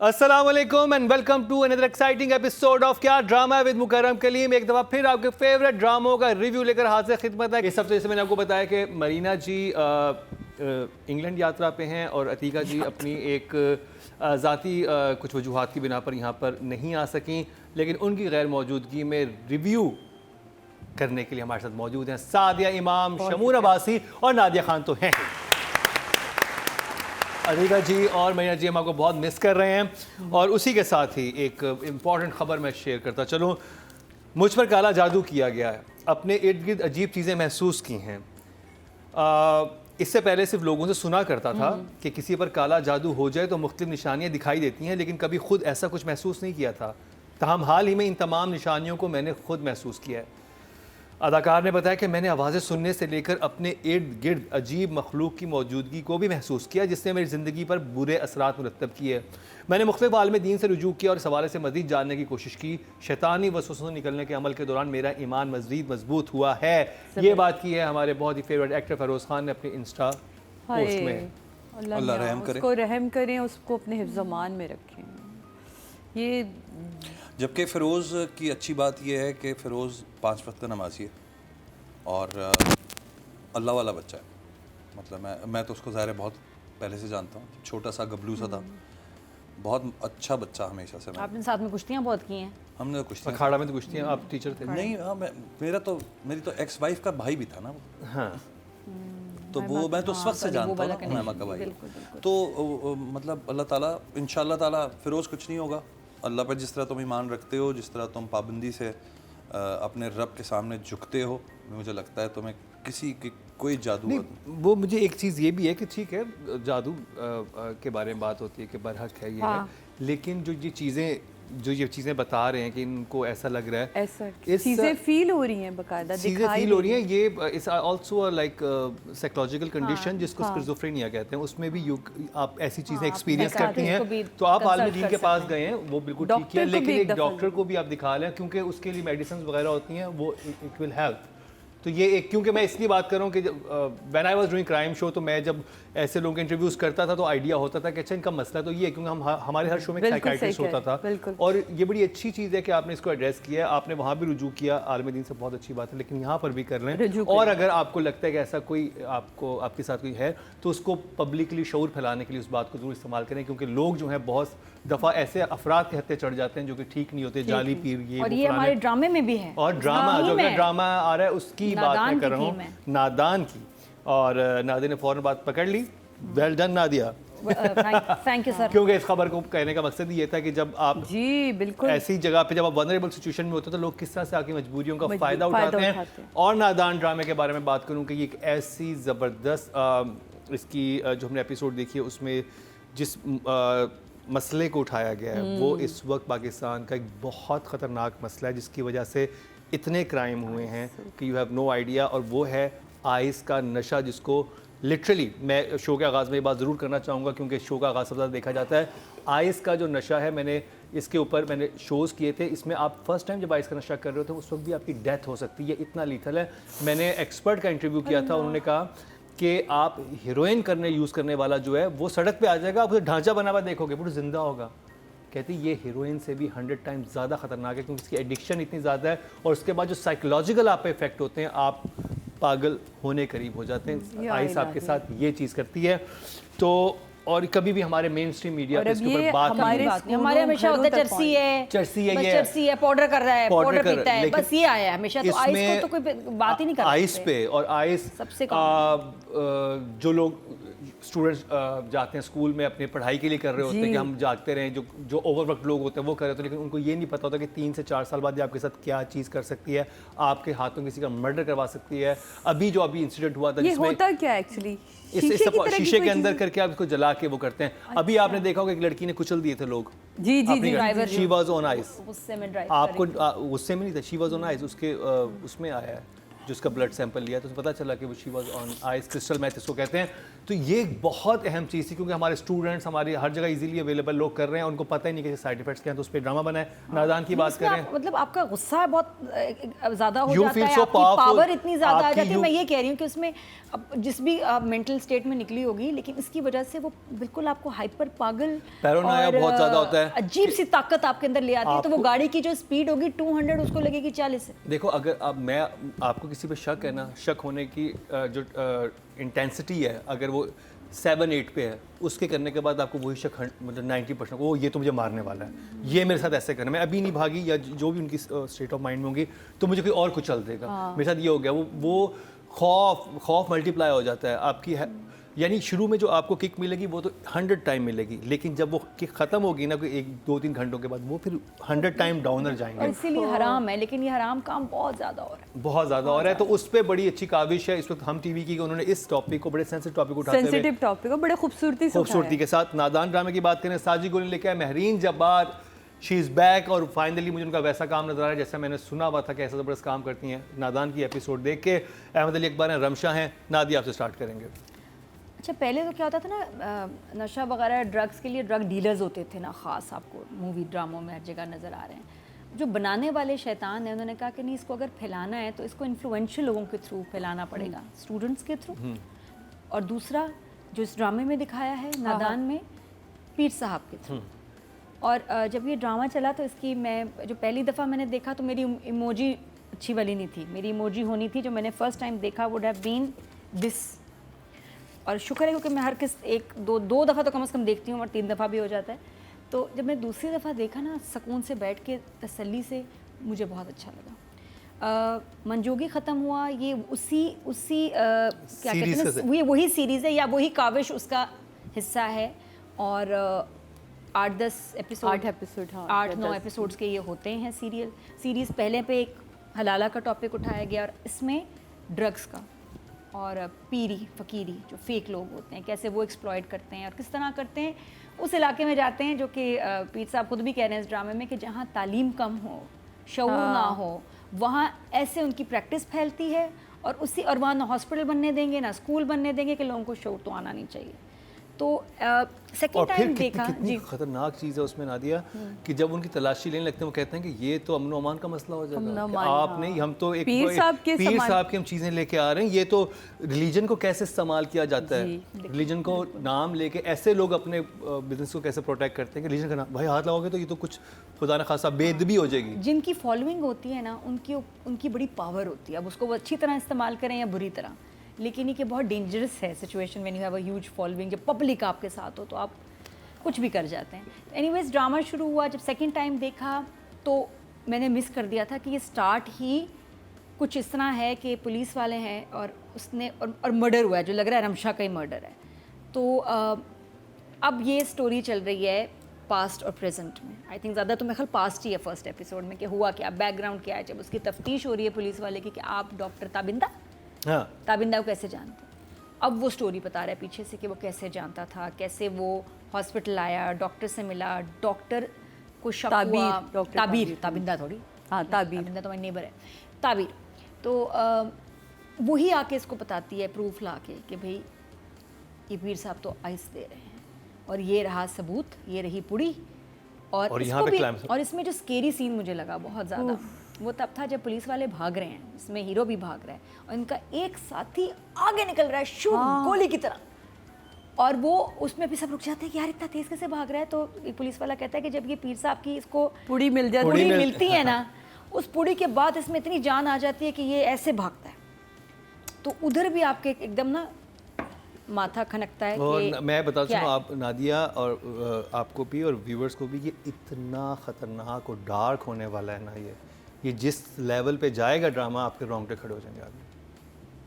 अस्सलामुअलैकुम and welcome to another exciting episode of क्या drama with Mukarram Kaleem. एक दफ़ा फिर आपके फेवरेट ड्रामों का रिव्यू लेकर हाजिर खिदमत है। इस हफ्ते जैसे मैंने आपको बताया कि मरीना जी इंग्लैंड यात्रा पे हैं और अतीका जी अपनी एक ज़ाती कुछ वजूहात की बिना पर यहाँ पर नहीं आ सकें, लेकिन उनकी गैर मौजूदगी में रिव्यू करने के लिए हमारे साथ मौजूद हैं सादिया इमाम, शमून अब्बासी और नादिया खान तो हैं। अतीका जी और मरीना जी हम आपको बहुत मिस कर रहे हैं और उसी के साथ ही एक इम्पॉर्टेंट ख़बर मैं शेयर करता चलूँ। मुझ पर काला जादू किया गया है, अपने इर्द गिर्द अजीब चीज़ें महसूस की हैं। इससे पहले सिर्फ लोगों से सुना करता था कि किसी पर काला जादू हो जाए तो मुख्तलिफ निशानियाँ दिखाई देती हैं, लेकिन कभी खुद ऐसा कुछ महसूस नहीं किया था। ताहम हाल ही में इन तमाम निशानियों को मैंने खुद महसूस किया है। अदाकार ने बताया कि मैंने आवाज़ें सुनने से लेकर अपने इर्द गिर्द अजीब मखलूक की मौजूदगी को भी महसूस किया, जिसने मेरी ज़िंदगी पर बुरे असरात मुरतब किए। मैंने मुख्तलिफ आलम दीन से रुजू किया और इस हवाले से मज़ीद जानने की कोशिश की। शैतानी वसवसों से निकलने के अमल के दौरान मेरा ईमान मज़ीद मजबूत हुआ है। ये बात की है हमारे बहुत ही फेवरेट एक्टर फ़रोज़ खान ने अपने इंस्टा पोस्ट में। अल्लाह रहम करे, उसको रहम करें, उसको अपने हिफ्ज़-ओ-मान में रखें। ये जबकि फ़िरोज़ की अच्छी बात यह है कि फ़िरोज़ 5 वक्त का नमाज़ी है और अल्लाह वाला बच्चा है। मतलब मैं तो उसको ज़ाहिर है बहुत पहले से जानता हूँ, छोटा सा गबलू सा था, बहुत अच्छा बच्चा हमेशा से। आपने साथ में कुश्तियाँ बहुत की हैं? हमने कुश्तियाँ, अखाड़ा में तो कुश्तियाँ, आप टीचर थे? नहीं, मेरी तो एक्स वाइफ का भाई भी था ना वो। हाँ, तो वो मैं तो उस वक्त से जानता हूँ मैमा का भाई। तो मतलब अल्लाह ताला इंशाअल्लाह ताला फ़िरोज़ कुछ नहीं होगा। अल्लाह पर जिस तरह तुम ईमान रखते हो, जिस तरह तुम पाबंदी से अपने रब के सामने झुकते हो, मुझे लगता है तुम्हें किसी की कोई जादू नहीं। वो मुझे एक चीज़ ये भी है कि ठीक है जादू के बारे में बात होती है कि बरहक है ये है, लेकिन जो ये चीज़ें बता रहे हैं कि इनको ऐसा लग रहा है, ऐसा चीज़ें फील हो रही हैं, बकायदा चीज़ें फील हो रही हैं। ये इस आल्सो लाइक साइकोलॉजिकल कंडीशन जिसको स्किज़ोफ्रेनिया कहते हैं, उसमें भी आप ऐसी चीज़ें एक्सपीरियंस करती हैं। तो आप आलिम दीन के पास गए हैं, वो बिल्कुल ठीक है, लेकिन एक डॉक्टर को भी आप दिखा लें क्योंकि उसके लिए मेडिसिन वगैरह होती हैं, वो इट विल हेल्प। तो ये एक, क्योंकि मैं इसलिए बात कर रहा हूँ कि when I was doing crime show, तो मैं जब ऐसे लोगों के इंटरव्यूज़ करता था तो आइडिया होता था कि अच्छा इनका मसला तो ये है, क्योंकि हमारे हर शो में साइकियाट्रिस्ट होता था और ये बड़ी अच्छी चीज़ है कि आपने इसको एड्रेस किया है, आपने वहाँ भी रुजू किया, आलम दीन से बहुत अच्छी बात है, लेकिन यहाँ पर भी कर लें। और अगर आपको लगता है कि ऐसा कोई आपके साथ कोई है तो उसको पब्लिकली शऊर फैलाने के लिए उस बात को जरूर इस्तेमाल करें, क्योंकि लोग जो हैं बहुत दफ़ा ऐसे अफराद के हत्थे चढ़ जाते हैं जो कि ठीक नहीं होते, जाली पीर ये और ये हमारे ड्रामे में भी है। और ड्रामा जो ड्रामा आ रहा है उसकी बात मैं कर रहा हूँ, नादान की। और नादिया ने फ़ौरन बात पकड़ ली। Well done Nadia, thank you sir. क्योंकि इस खबर को कहने का मकसद ये था कि जब आप जी बिल्कुल ऐसी जगह पे जब आप वनरेबल सिचुएशन में होते हैं तो लोग किस तरह से आपकी मजबूरियों का फ़ायदा उठाते हैं। और नादान ड्रामे के बारे में बात करूँ कि ये एक ऐसी ज़बरदस्त इसकी जो हमने एपिसोड देखी है उसमें जिस मसले को उठाया गया है वो इस वक्त पाकिस्तान का एक बहुत ख़तरनाक मसला है, जिसकी वजह से इतने क्राइम हुए हैं कि यू हैव नो आइडिया। और वो है आइस का नशा, जिसको लिटरली मैं शो के आगाज़ में ये बात ज़रूर करना चाहूँगा क्योंकि शो का आगाज़ सबसे ज़्यादा देखा जाता है। आइस का जो नशा है, मैंने इसके ऊपर मैंने शोज़ किए थे, इसमें आप फर्स्ट टाइम जब आइस का नशा कर रहे होते हैं उस वक्त भी आपकी डेथ हो सकती है, इतना लीथल है। मैंने एक्सपर्ट का इंटरव्यू किया था, उन्होंने कहा कि आप हीरोइन यूज़ करने वाला जो है वो सड़क पे आ जाएगा, आप उसे ढांचा बना हुआ देखोगे पूरा जिंदा होगा। कहती ये हीरोइन से भी 100 टाइम्स ज़्यादा ख़तरनाक है क्योंकि इसकी एडिक्शन इतनी ज़्यादा है और उसके बाद जो साइकोलॉजिकल आप पे इफेक्ट होते हैं, आप पागल होने करीब हो जाते हैं। आइस आपके साथ ये चीज़ करती है। तो और कभी भी हमारे मेन स्ट्रीम मीडिया पे इसके ऊपर बात नहीं, हमारे हमेशा होता है चर्सी है, पाउडर कर रहा है, पाउडर पीता है, बस ये आया है हमेशा। तो आइस को तो कोई बात ही नहीं करता आइस पे। और आइस सबसे जो लोग स्टूडेंट्स जाते हैं स्कूल में अपनी पढ़ाई के लिए कर रहे होते हैं कि हम जागते रहें, जो ओवरवर्क लोग होते हैं वो कर रहे होते हैं, लेकिन उनको ये नहीं पता होता कि 3 से 4 साल बाद ये आपके साथ क्या चीज़ कर सकती है, आपके हाथों किसी का मर्डर करवा सकती है। अभी इंसिडेंट हुआ था जिसमें होता क्या एक्चुअली शीशे के अंदर करके आप इसको जला के वो करते हैं। अभी आपने देखा होगा एक लड़की ने कुचल दिए थे लोग। जी driver, she was on ice. गुस्से में ड्राइव आपको गुस्से में नहीं था, शी वाज ऑन आइस, उसके उसमें आया है। जिसका ब्लड सैंपल लिया तो पता चला कि वो she was on ice crystal math इसको कहते हैं। तो ये एक बहुत अहम चीज़ थी क्योंकि हमारे स्टूडेंट्स हमारी हर जगह इजीली अवेलेबल लोग कर रहे हैं, उनको पता ही नहीं कि साइड इफेक्ट्स क्या हैं, तो उस पर ड्रामा बना है। नादान की बात करें, मतलब आपका गुस्सा बहुत ज़्यादा हो You जाता feel है, so आपकी powerful, पावर इतनी ज़्यादा आ आपकी जाती है। you- मैं ये कह रही हूँ कि उसमें जिस भी मेंटल स्टेट में निकली होगी, लेकिन इसकी वजह से वो बिल्कुल आपको हाइपर पागल पैरानोया बहुत ज़्यादा होता है। अजीब सी ताकत आपके अंदर ले आती है। तो वो गाड़ी की जो स्पीड होगी 200 उसको लगेगी 40। देखो अगर अब मैं आपको किसी पे शक है ना, शक होने की जो इंटेंसिटी है अगर वो 7-8 पे है, उसके करने के बाद आपको वही शक मतलब 90% वो ये तो मुझे मारने वाला है, ये मेरे साथ ऐसे करना, मैं अभी नहीं भागी या जो भी उनकी स्टेट ऑफ माइंड में होंगी तो मुझे कोई और कुछ चल देगा। मेरे साथ ये हो गया, वो खौफ मल्टीप्लाई हो जाता है आपकी यानी शुरू में जो आपको किक मिलेगी वो तो 100 टाइम मिलेगी, लेकिन जब वो किक खत्म होगी ना कोई 1-2-3 घंटों के बाद वो फिर 100 टाइम डाउनर जाएंगे। और इसीलिए हराम है, लेकिन ये हराम काम बहुत ज़्यादा हो रहा है, बहुत ज़्यादा हो रहा है। तो उस पर बड़ी अच्छी काविश है इस वक्त हम टीवी की, उन्होंने इस टॉपिक को बड़े सेंसिटिव टॉपिक उठाते हुए सेंसिटिव टॉपिक को बड़े खूबसूरती के साथ नादान ड्रामे की बात करें। साजिद गोल ने लिखा है Mehreen Jabbar she is back, और फाइनली मुझे उनका वैसा काम नजर आ रहा है जैसा मैंने सुना हुआ था कि ऐसा ज़बरदस्त काम करती हैं। नादान की एपिसोड देख के अहमद अली अकबर हैं, रमशा हैं, नादिया आपसे स्टार्ट करेंगे। अच्छा, पहले तो क्या होता था ना, नशा वगैरह ड्रग्स के लिए ड्रग डीलर्स होते थे ना, ख़ास आपको मूवी ड्रामों में हर जगह नज़र आ रहे हैं। जो बनाने वाले शैतान हैं उन्होंने कहा कि नहीं, इसको अगर फैलाना है तो इसको इन्फ्लुएंशियल लोगों के थ्रू फैलाना पड़ेगा, स्टूडेंट्स के थ्रू। और दूसरा जो इस ड्रामे में दिखाया है नादान में, पीर साहब के थ्रू। और जब ये ड्रामा चला तो इसकी मैं जो पहली दफ़ा मैंने देखा तो मेरी इमोजी अच्छी वाली नहीं थी, मेरी इमोजी होनी थी जो मैंने फ़र्स्ट टाइम देखा वुड हैव बीन दिस। और शुक्र है क्योंकि मैं हर किस दो दफ़ा तो कम से कम देखती हूँ और 3 दफ़ा भी हो जाता है। तो जब मैं दूसरी दफ़ा देखा ना, सुकून से बैठ के तसल्ली से, मुझे बहुत अच्छा लगा। मंजोगी ख़त्म हुआ, ये उसी क्या कहते हैं, वही सीरीज़ है या वही काविश उसका हिस्सा है। और 8-10 एपिसोड 8-9 एपिसोड्स के ये होते हैं सीरीज़। पहले पे एक हलाला का टॉपिक उठाया गया और इसमें ड्रग्स का, और पीरी फ़कीरी जो फेक लोग होते हैं कैसे वो एक्सप्लॉइट करते हैं और किस तरह करते हैं। उस इलाके में जाते हैं जो कि पीर साहब खुद भी कह रहे हैं इस ड्रामे में कि जहाँ तालीम कम हो, शऊर ना हो, वहाँ ऐसे उनकी प्रैक्टिस फैलती है। और वहाँ ना हॉस्पिटल बनने देंगे ना स्कूल बनने देंगे कि लोगों को शऊर तो आना नहीं चाहिए। तो सेकंड टाइम देखा कितनी खतरनाक चीज़ है उसमें नादिया कि जब उनकी तलाशी लेने लगते हैं वो कहते हैं कि ये तो अमन अमान का मसला हो जाएगा, आप नहीं, हम तो एक पीर साहब की हम चीज़ें लेके आ रहे हैं। ये तो रिलीजन को कैसे इस्तेमाल किया जाता है, रिलीजन को नाम लेके ऐसे लोग अपने बिजनेस को कैसे प्रोटेक्ट करते हैं कि रिलीजन का नाम भाई हाथ लगाओगे तो ये तो कुछ खुदा न खासा बेदबी हो जाएगी। जिनकी फॉलोइंग होती है ना, उनकी बड़ी पावर होती है। अब उसको वो अच्छी तरह इस्तेमाल करें या बुरी तरह, लेकिन ये बहुत डेंजरस है situation when you have a huge following. जब पब्लिक आपके साथ हो तो आप कुछ भी कर जाते हैं। एनीवेज ड्रामा शुरू हुआ, जब सेकंड टाइम देखा तो मैंने मिस कर दिया था कि ये स्टार्ट ही कुछ इस तरह है कि पुलिस वाले हैं और उसने और मर्डर हुआ है जो लग रहा है रमशा का ही मर्डर है। तो अब ये स्टोरी चल रही है पास्ट और प्रेजेंट में। आई थिंक ज़्यादा तो मेरे ख्याल पास्ट ही है फर्स्ट एपिसोड में कि हुआ क्या, बैकग्राउंड क्या है। जब उसकी तफ्तीश हो रही है पुलिस वाले की कि आप डॉक्टर ताबिंदा को कैसे जानते हैं, अब वो स्टोरी बता रहा है पीछे से कि वो कैसे जानता था, कैसे वो हॉस्पिटल आया, डॉक्टर से मिला, डॉक्टर को शक हुआ, ताबिंदा थोड़ी, हाँ ताबिंदा तो मेरी नेबर है, ताबीर। तो वही आके इसको बताती है प्रूफ ला के कि भाई ये पीर साहब तो आइस दे रहे हैं और ये रहा सबूत, ये रही पुड़ी। और इसको भी, और इसमें जो स्केरी सीन मुझे लगा बहुत ज़्यादा वो तब था जब पुलिस वाले भाग रहे हैं, इसमें हीरो भी भाग रहा है और इनका एक साथी आगे निकल रहा है शू गोली की तरह, और वो उसमें भी सब रुक जाते हैं कि यार इतना तेज कैसे भाग रहा है। तो एक पुलिस वाला कहता है कि जब ये पीर साहब की इसको पुड़ी मिलती है ना, उस पुड़ी के बाद इसमें इतनी जान आ जाती है कि ये ऐसे भागता है। तो उधर भी आपके एकदम ना माथा खनकता है। और मैं बता दूँ आप नादिया और आपको भी और व्यूवर्स को भी, ये इतना ख़तरनाक और डार्क होने वाला है ना, ये जिस लेवल पे जाएगा ड्रामा आपके रोंगटे खड़े हो जाएंगे आगे,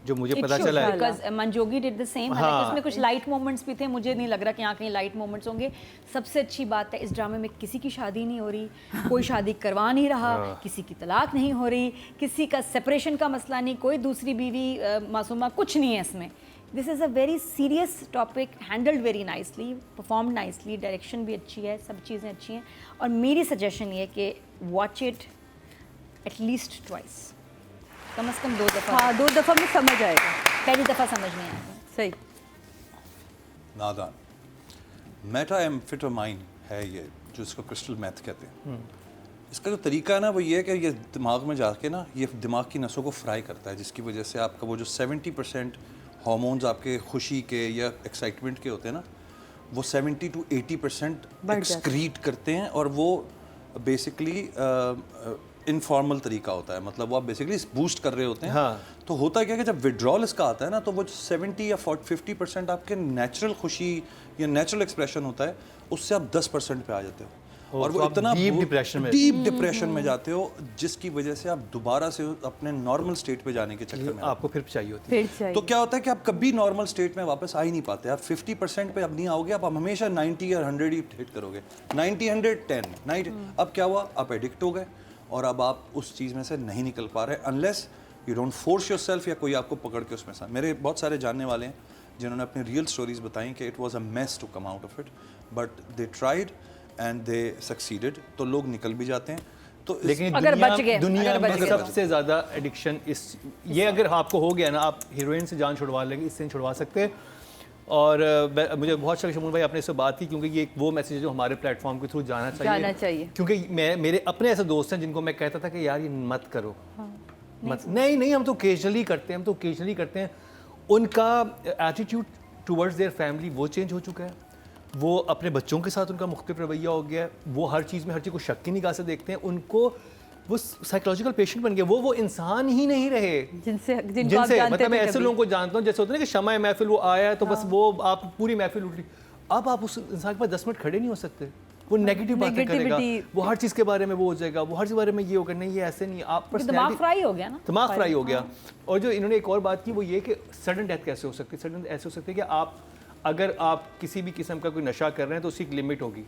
जो मुझे पता चला है। बिकॉज़ मंजोगी डिड द सेम। हालांकि उसमें कुछ लाइट मोमेंट्स भी थे, मुझे नहीं लग रहा कि यहाँ कहीं लाइट मोमेंट्स होंगे। सबसे अच्छी बात है इस ड्रामे में किसी की शादी नहीं हो रही, कोई शादी करवा नहीं रहा, किसी की तलाक नहीं हो रही, किसी का सेपरेशन का मसला नहीं, कोई दूसरी बीवी मासूमा कुछ नहीं है इसमें। This is a very serious topic, handled very nicely, performed nicely, direction भी अच्छी है, सब चीज़ें अच्छी हैं। और मेरी सजेशन ये कि वॉच इट एटलीस्ट ट्वाइस। कम से कम 2 दफ़ा। हाँ 2 दफ़ा में समझ आएगा, पहली दफ़ा समझ नहीं आएगा। सही। नादान मेटा एम्फेटामाइन है ये, जो इसको क्रिस्टल मेथ कहते हैं। इसका जो तरीका है ना वो ये है कि ये दिमाग में जाके ना ये दिमाग की नसों को फ्राई करता है, जिसकी वजह से आपका वो जो 70% हार्मोन्स आपके खुशी के या एक्साइटमेंट के होते हैं ना, वो 70 to 80% एक्सक्रीट करते हैं। और वो बेसिकली इनफॉर्मल तरीका होता है, मतलब वो आप बेसिकली बूस्ट कर रहे होते हैं। हाँ। तो होता क्या है कि जब विड्रॉल इसका आता है ना, तो वो 70 या 50% आपके नेचुरल खुशी या नेचुरल एक्सप्रेशन होता है, उससे आप 10% पे आ जाते हो। और वो इतना डीप डिप्रेशन में जाते हो, जिसकी वजह से आप दोबारा से अपने नॉर्मल स्टेट पे जाने के चक्कर में आपको फिर चाहिए होती है। तो क्या होता है कि आप कभी नॉर्मल स्टेट में वापस आ ही नहीं पाते। आप 50% पे अब नहीं आओगे, आप हमेशा 90 या 100 ही हिट करोगे। 90 100 10 90। अब क्या हुआ, आप एडिक्ट हो गए और अब आप उस चीज़ में से नहीं निकल पा रहे, unless you don't force yourself या कोई आपको पकड़ के उसमें से। मेरे बहुत सारे जानने वाले हैं जिन्होंने अपनी रियल स्टोरीज बताई कि it was a mess to come out of it, but they tried and they succeeded. तो लोग निकल भी जाते हैं। तो लेकिन अगर बच गए, दुनिया अगर बच में गए सबसे ज़्यादा एडिक्शन ये अगर आपको हो गया ना, आप हीरोइन से जान छुड़वा लेंगे, इससे नहीं छुड़वा सकते। और मुझे बहुत अच्छा शमून भाई आपने इससे बात की, क्योंकि ये एक वो मैसेज है जो हमारे प्लेटफॉर्म के थ्रू जाना चाहिए। क्योंकि मेरे अपने ऐसे दोस्त हैं जिनको मैं कहता था कि यार ये मत करो, मत नहीं हम तो ओकेजनली करते हैं। उनका एटीट्यूड टुवर्ड्स देयर फैमिली वो चेंज हो चुका है। वो अपने बच्चों के साथ उनका मुख्तलिफ रवैया हो गया है। वो हर चीज़ को शक की निगाह से देखते हैं। उनको वो साइकोलॉजिकल पेशेंट बन गए। वो इंसान ही नहीं रहे जिनसे मतलब मैं ऐसे लोगों को जानता हूँ, जैसे होता है ना कि शमा महफिल वो आया तो बस वो आप पूरी महफिल उठ ली। अब आप उस इंसान के पास 10 मिनट खड़े नहीं हो सकते। वो नेगेटिव बातें करेगा, वो हर चीज़ के बारे में वो हो जाएगा, वो हर चीज़ के बारे में ये होगा, नहीं ये ऐसे नहीं। आप दिमाग फ्राई हो गया ना, दिमाग फ्राई हो गया। और जो इन्होंने एक और बात की वो ये कि सडन डेथ कैसे हो सकती है। सडन ऐसे हो सकती है कि अगर आप किसी भी किस्म का कोई नशा कर रहे हैं तो उसकी एक लिमिट होगी।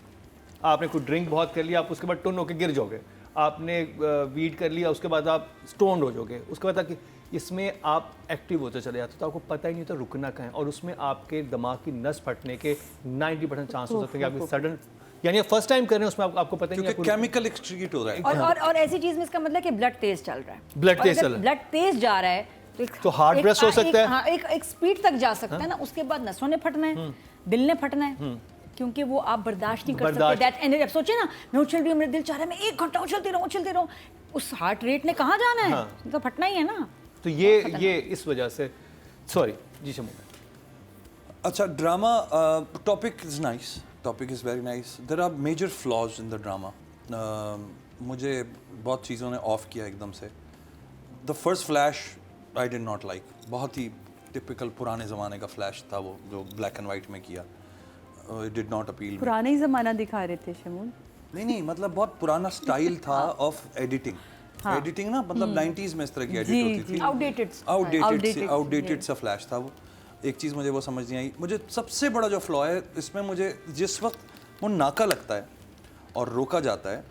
आपने कोई ड्रिंक बहुत कर लिया, आप उसके बाद टुन होकर गिर जाओगे। आपने वीड कर लिया, उसके बाद आप स्टोन्ड हो जाओगे। उसके बाद इसमें आप एक्टिव होते चले जाते हो तो आपको पता ही नहीं होता रुकना कहाँ है। और उसमें आपके दिमाग की नस फटने के 90% चांस हो सकते हैं कि आपकी सडन, यानी फर्स्ट टाइम कर रहे हैं उसमें आपको पता ही नहीं, क्योंकि केमिकल एक्सक्रीट हो रहा है। और ऐसी चीज़ में इसका मतलब कि ब्लड तेज चल रहा है, ब्लड तेज जा रहा है तो हार्ट ब्रेस्ट हो सकता है। हाँ, एक स्पीड तक जा सकता है ना। उसके बाद नसों ने फटना है, दिल ने फटना है, क्योंकि वो आप बर्दाश्त नहीं कर सकते। डेथ एंड अब सोचिए ना, मैं उछल रही हूँ, मेरा दिल चाह रहा है मैं 1 घंटा उछलती रहूँ। उस हार्ट रेट ने कहाँ जाना है, तो फटना ही है ना। तो ये इस वजह से सॉरी जी शमून। अच्छा, drama topic is nice, topic is very nice. There are major flaws in the drama. मुझे बहुत चीज़ों ने ऑफ किया एकदम से। The first flash I did not like, बहुत ही टिपिकल पुराने ज़माने का फ्लैश था वो, जो ब्लैक एंड वाइट में किया। It did not appeal. पुराना ही ज़माना दिखा रहे थे शमून। नहीं, मतलब बहुत पुराना स्टाइल था ऑफ एडिटिंग। एडिटिंग ना, मतलब 90s में इस तरह की एडिट होती थी। आउटडेटेड सा फ्लैश था वो। एक चीज़ मुझे वो समझ नहीं आई। मुझे सबसे बड़ा जो फ्लॉ है इसमें, मुझे जिस वक्त वो नाका लगता है और रोका जाता है,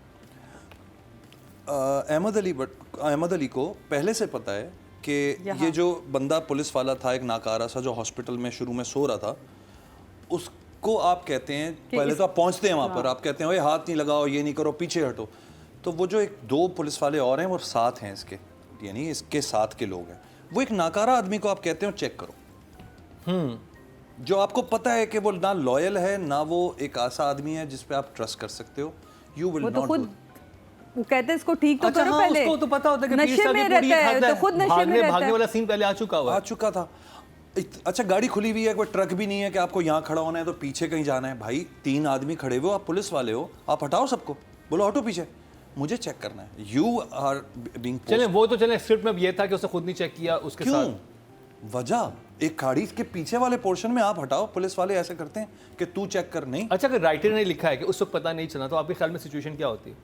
अहमद अली को पहले से पता है कि ये जो बंदा पुलिस वाला था, एक नाकारा सा जो हॉस्पिटल में शुरू में सो रहा था, उसको आप कहते हैं, पहले तो आप पहुंचते हैं वहाँ पर, आप कहते हैं ओए हाथ नहीं लगाओ, ये नहीं करो, पीछे हटो। तो वो जो 2 पुलिस वाले और हैं वो साथ हैं इसके, यानी इसके साथ के लोग हैं। वो एक नाकारा आदमी को आप कहते हो चेक करो, जो आपको पता है कि वो ना लॉयल है, ना वो एक ऐसा आदमी है जिस पे आप ट्रस्ट कर सकते हो। You will not do. वो कहते हैं इसको ठीक तो करो पहले। उसको तो पता होता है कि नशे में रहता है, तो खुद नशे में रहता है। भागने वाला सीन पहले आ चुका था। अच्छा, गाड़ी खुली हुई है, कोई ट्रक भी नहीं है कि आपको यहाँ खड़ा होना है तो पीछे कहीं जाना है। भाई 3 आदमी खड़े हुए, आप पुलिस वाले हो, आप हटाओ सबको, बोलो हटो पीछे, मुझे चेक करना है। यू आर बीइंग चले वो तो चले स्क्रिप्ट में ये था कि उसने खुद नहीं चेक किया उसके साथ। वजह एक गाड़ी के पीछे वाले पोर्शन में आप हटाओ, पुलिस वाले ऐसे करते हैं कि तू चेक कर। नहीं, अच्छा, अगर राइटर ने लिखा है कि उस वक्त पता नहीं चला, तो आपके ख्याल में सिचुएशन क्या होती है?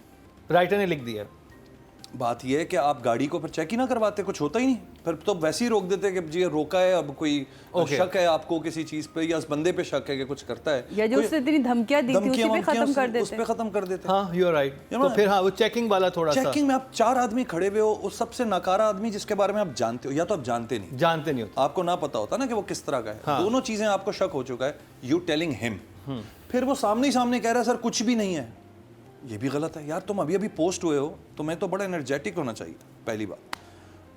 राइटर ने लिख दिया, बात यह है कि आप गाड़ी को फिर चेक ही ना करवाते, कुछ होता ही नहीं, फिर तो वैसे ही रोक देते कि जी रोका है, अब कोई शक है आपको किसी चीज पे या उस बंदे पे शक है कि कुछ करता है, या जो उसने इतनी धमकियां दी थी उसी पे खत्म कर देते, उस पे खत्म कर देते। हाँ, यू आर राइट। तो फिर हाँ, वो चेकिंग वाला थोड़ा सा, चेकिंग में आप 4 आदमी खड़े हुए हो, उस सबसे नकारा आदमी जिसके बारे में आप जानते हो, या तो आप जानते नहीं होता, आपको ना पता होता ना कि वो किस तरह का है। दोनों चीजें आपको शक हो चुका है, यू टेलिंग हिम, फिर वो सामने ही सामने कह रहा है सर कुछ भी नहीं है, ये भी गलत है यार। तुम अभी पोस्ट हुए हो, तुम्हें तो बड़ा एनर्जेटिक होना चाहिए, पहली बात।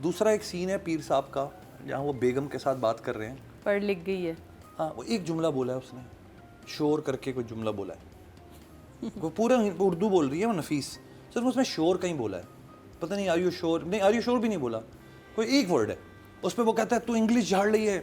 दूसरा एक सीन है पीर साहब का जहाँ वो बेगम के साथ बात कर रहे हैं, पढ़ लिख गई है। हाँ वो एक जुमला बोला है उसने, शोर करके कोई जुमला बोला है, वो पूरा उर्दू बोल रही है वो नफीस, सिर्फ उसमें शोर कहीं बोला है, पता नहीं आर यू श्योर, नहीं आर यू श्योर भी नहीं बोला, कोई एक वर्ड है उस पर वो कहता है तू इंग्लिश झाड़ रही है।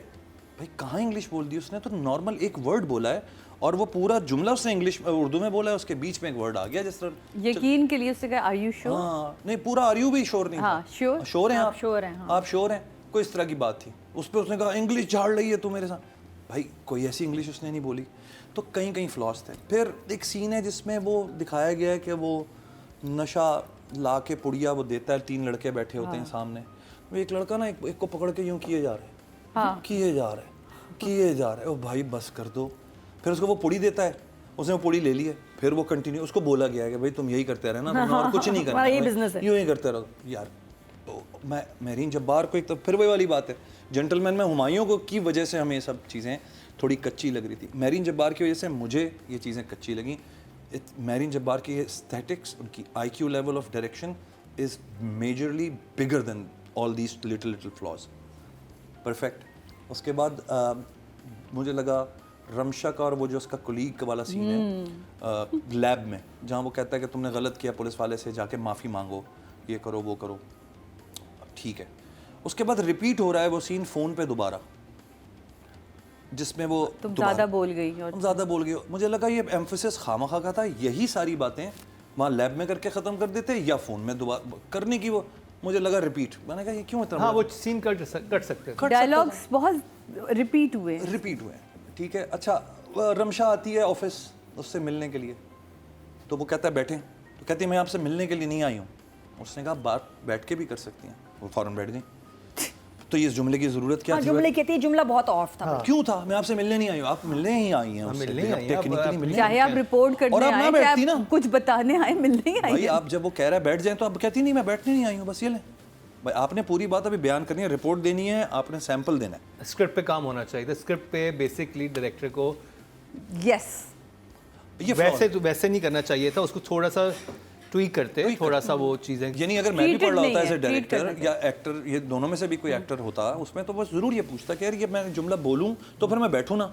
भाई कहाँ इंग्लिश बोल दी उसने, तो नॉर्मल एक वर्ड बोला है और वो पूरा जुमला उसने इंग्लिश उर्दू में बोला है, उसके बीच में एक वर्ड आ गया जिस तरह यकीन के लिए उससे कहा आर यू श्योर। हाँ नहीं पूरा आर यू भी श्योर नहीं, हाँ श्योर, श्योर हैं आप श्योर हैं, हाँ। आप श्योर हैं, कोई इस तरह की बात थी उस पर उसने कहा इंग्लिश झाड़ रही है तू मेरे साथ, भाई कोई ऐसी इंग्लिश उसने नहीं बोली, तो कहीं कहीं फ्लॉस थे। फिर एक सीन है जिसमें वो दिखाया गया है कि वो नशा ला के पुड़िया वो देता है, 3 लड़के बैठे होते हैं सामने, वो एक लड़का ना एक को पकड़ के यूं किए जा रहे हैं, हाँ किए जा रहे हैं, ओ भाई बस कर दो। फिर उसको वो पुड़ी देता है, उसने वो पुड़ी ले ली है, फिर वो कंटिन्यू उसको बोला गया है कि भाई तुम यही करते रहना, तुमने और कुछ नहीं करना, ये बिजनेस है, यूं ही करते रहो यार। तो मैं मेरीन जब्बार को एक तो फिर वही वाली बात है, जेंटलमैन में हुमायूं को की वजह से हमें ये सब चीज़ें थोड़ी कच्ची लग रही थी, मेरीन जब्बार की वजह से मुझे ये चीज़ें कच्ची लगी। मेरीन जब्बार की एस्थेटिक्स, उनकी IQ level of direction is majorly bigger than all these little flaws, perfect. उसके बाद मुझे लगा रमशा का और वो जो उसका कोलीग वाला सीन है लैब में, जहाँ वो कहता है कि तुमने गलत किया, पुलिस वाले से जाके माफ़ी मांगो, ये करो वो करो, ठीक है। उसके बाद रिपीट हो रहा है वो सीन फ़ोन पे दोबारा, जिसमें वो तुम ज़्यादा बोल गई और तुम ज़्यादा बोल गई। मुझे लगा ये एम्फेसिस खामखा का था, यही सारी बातें वहाँ लैब में करके ख़त्म कर देते या फ़ोन में दोबारा करने की, वो मुझे लगा रिपीट, मैंने कहा ये क्यों इतना, हाँ वो सीन कट सकते हैं, डायलॉग्स बहुत रिपीट हुए, ठीक है। अच्छा रमशा आती है ऑफिस उससे मिलने के लिए, तो वो कहता है बैठें, तो कहती है मैं आपसे मिलने के लिए नहीं आई हूँ। उसने कहा बात बैठ के भी कर सकती हैं, वो फौरन बैठ गई। तो ये जुमले की जरूरत क्या थी? जुमले कहती है, जुमला बहुत ऑफ था। क्यों था? मैं आपसे मिलने नहीं आई हूँ, आप मिलने ही आई हैं उससे, टेक्निकली मिलने, चाहे आप रिपोर्ट करने आए, चाहे आप कुछ बताने आए, मिलने ही आई। भाई आप जब वो कह रहा है बैठ जाएं तो आप कहती नहीं मैं बैठने नहीं आई हूँ, बस ये लें भाई, आपने पूरी बात अभी बयान करनी है, रिपोर्ट देनी है, आपने सैंपल देना है, स्क्रिप्ट पे काम होना चाहिए था, स्क्रिप्ट पे बेसिकली डायरेक्टर को यस ये वैसे नहीं करना चाहिए था, उसको थोड़ा सा ट्वीक करते, थोड़ा सा वो चीज़ें, यानी अगर मैं भी पढ़ रहा होता एज डायरेक्टर या एक्टर, ये दोनों में से भी कोई एक्टर होता उसमें, तो बस जरूर ये पूछता कि यार ये मैं जुमला बोलूं तो फिर मैं बैठूं ना,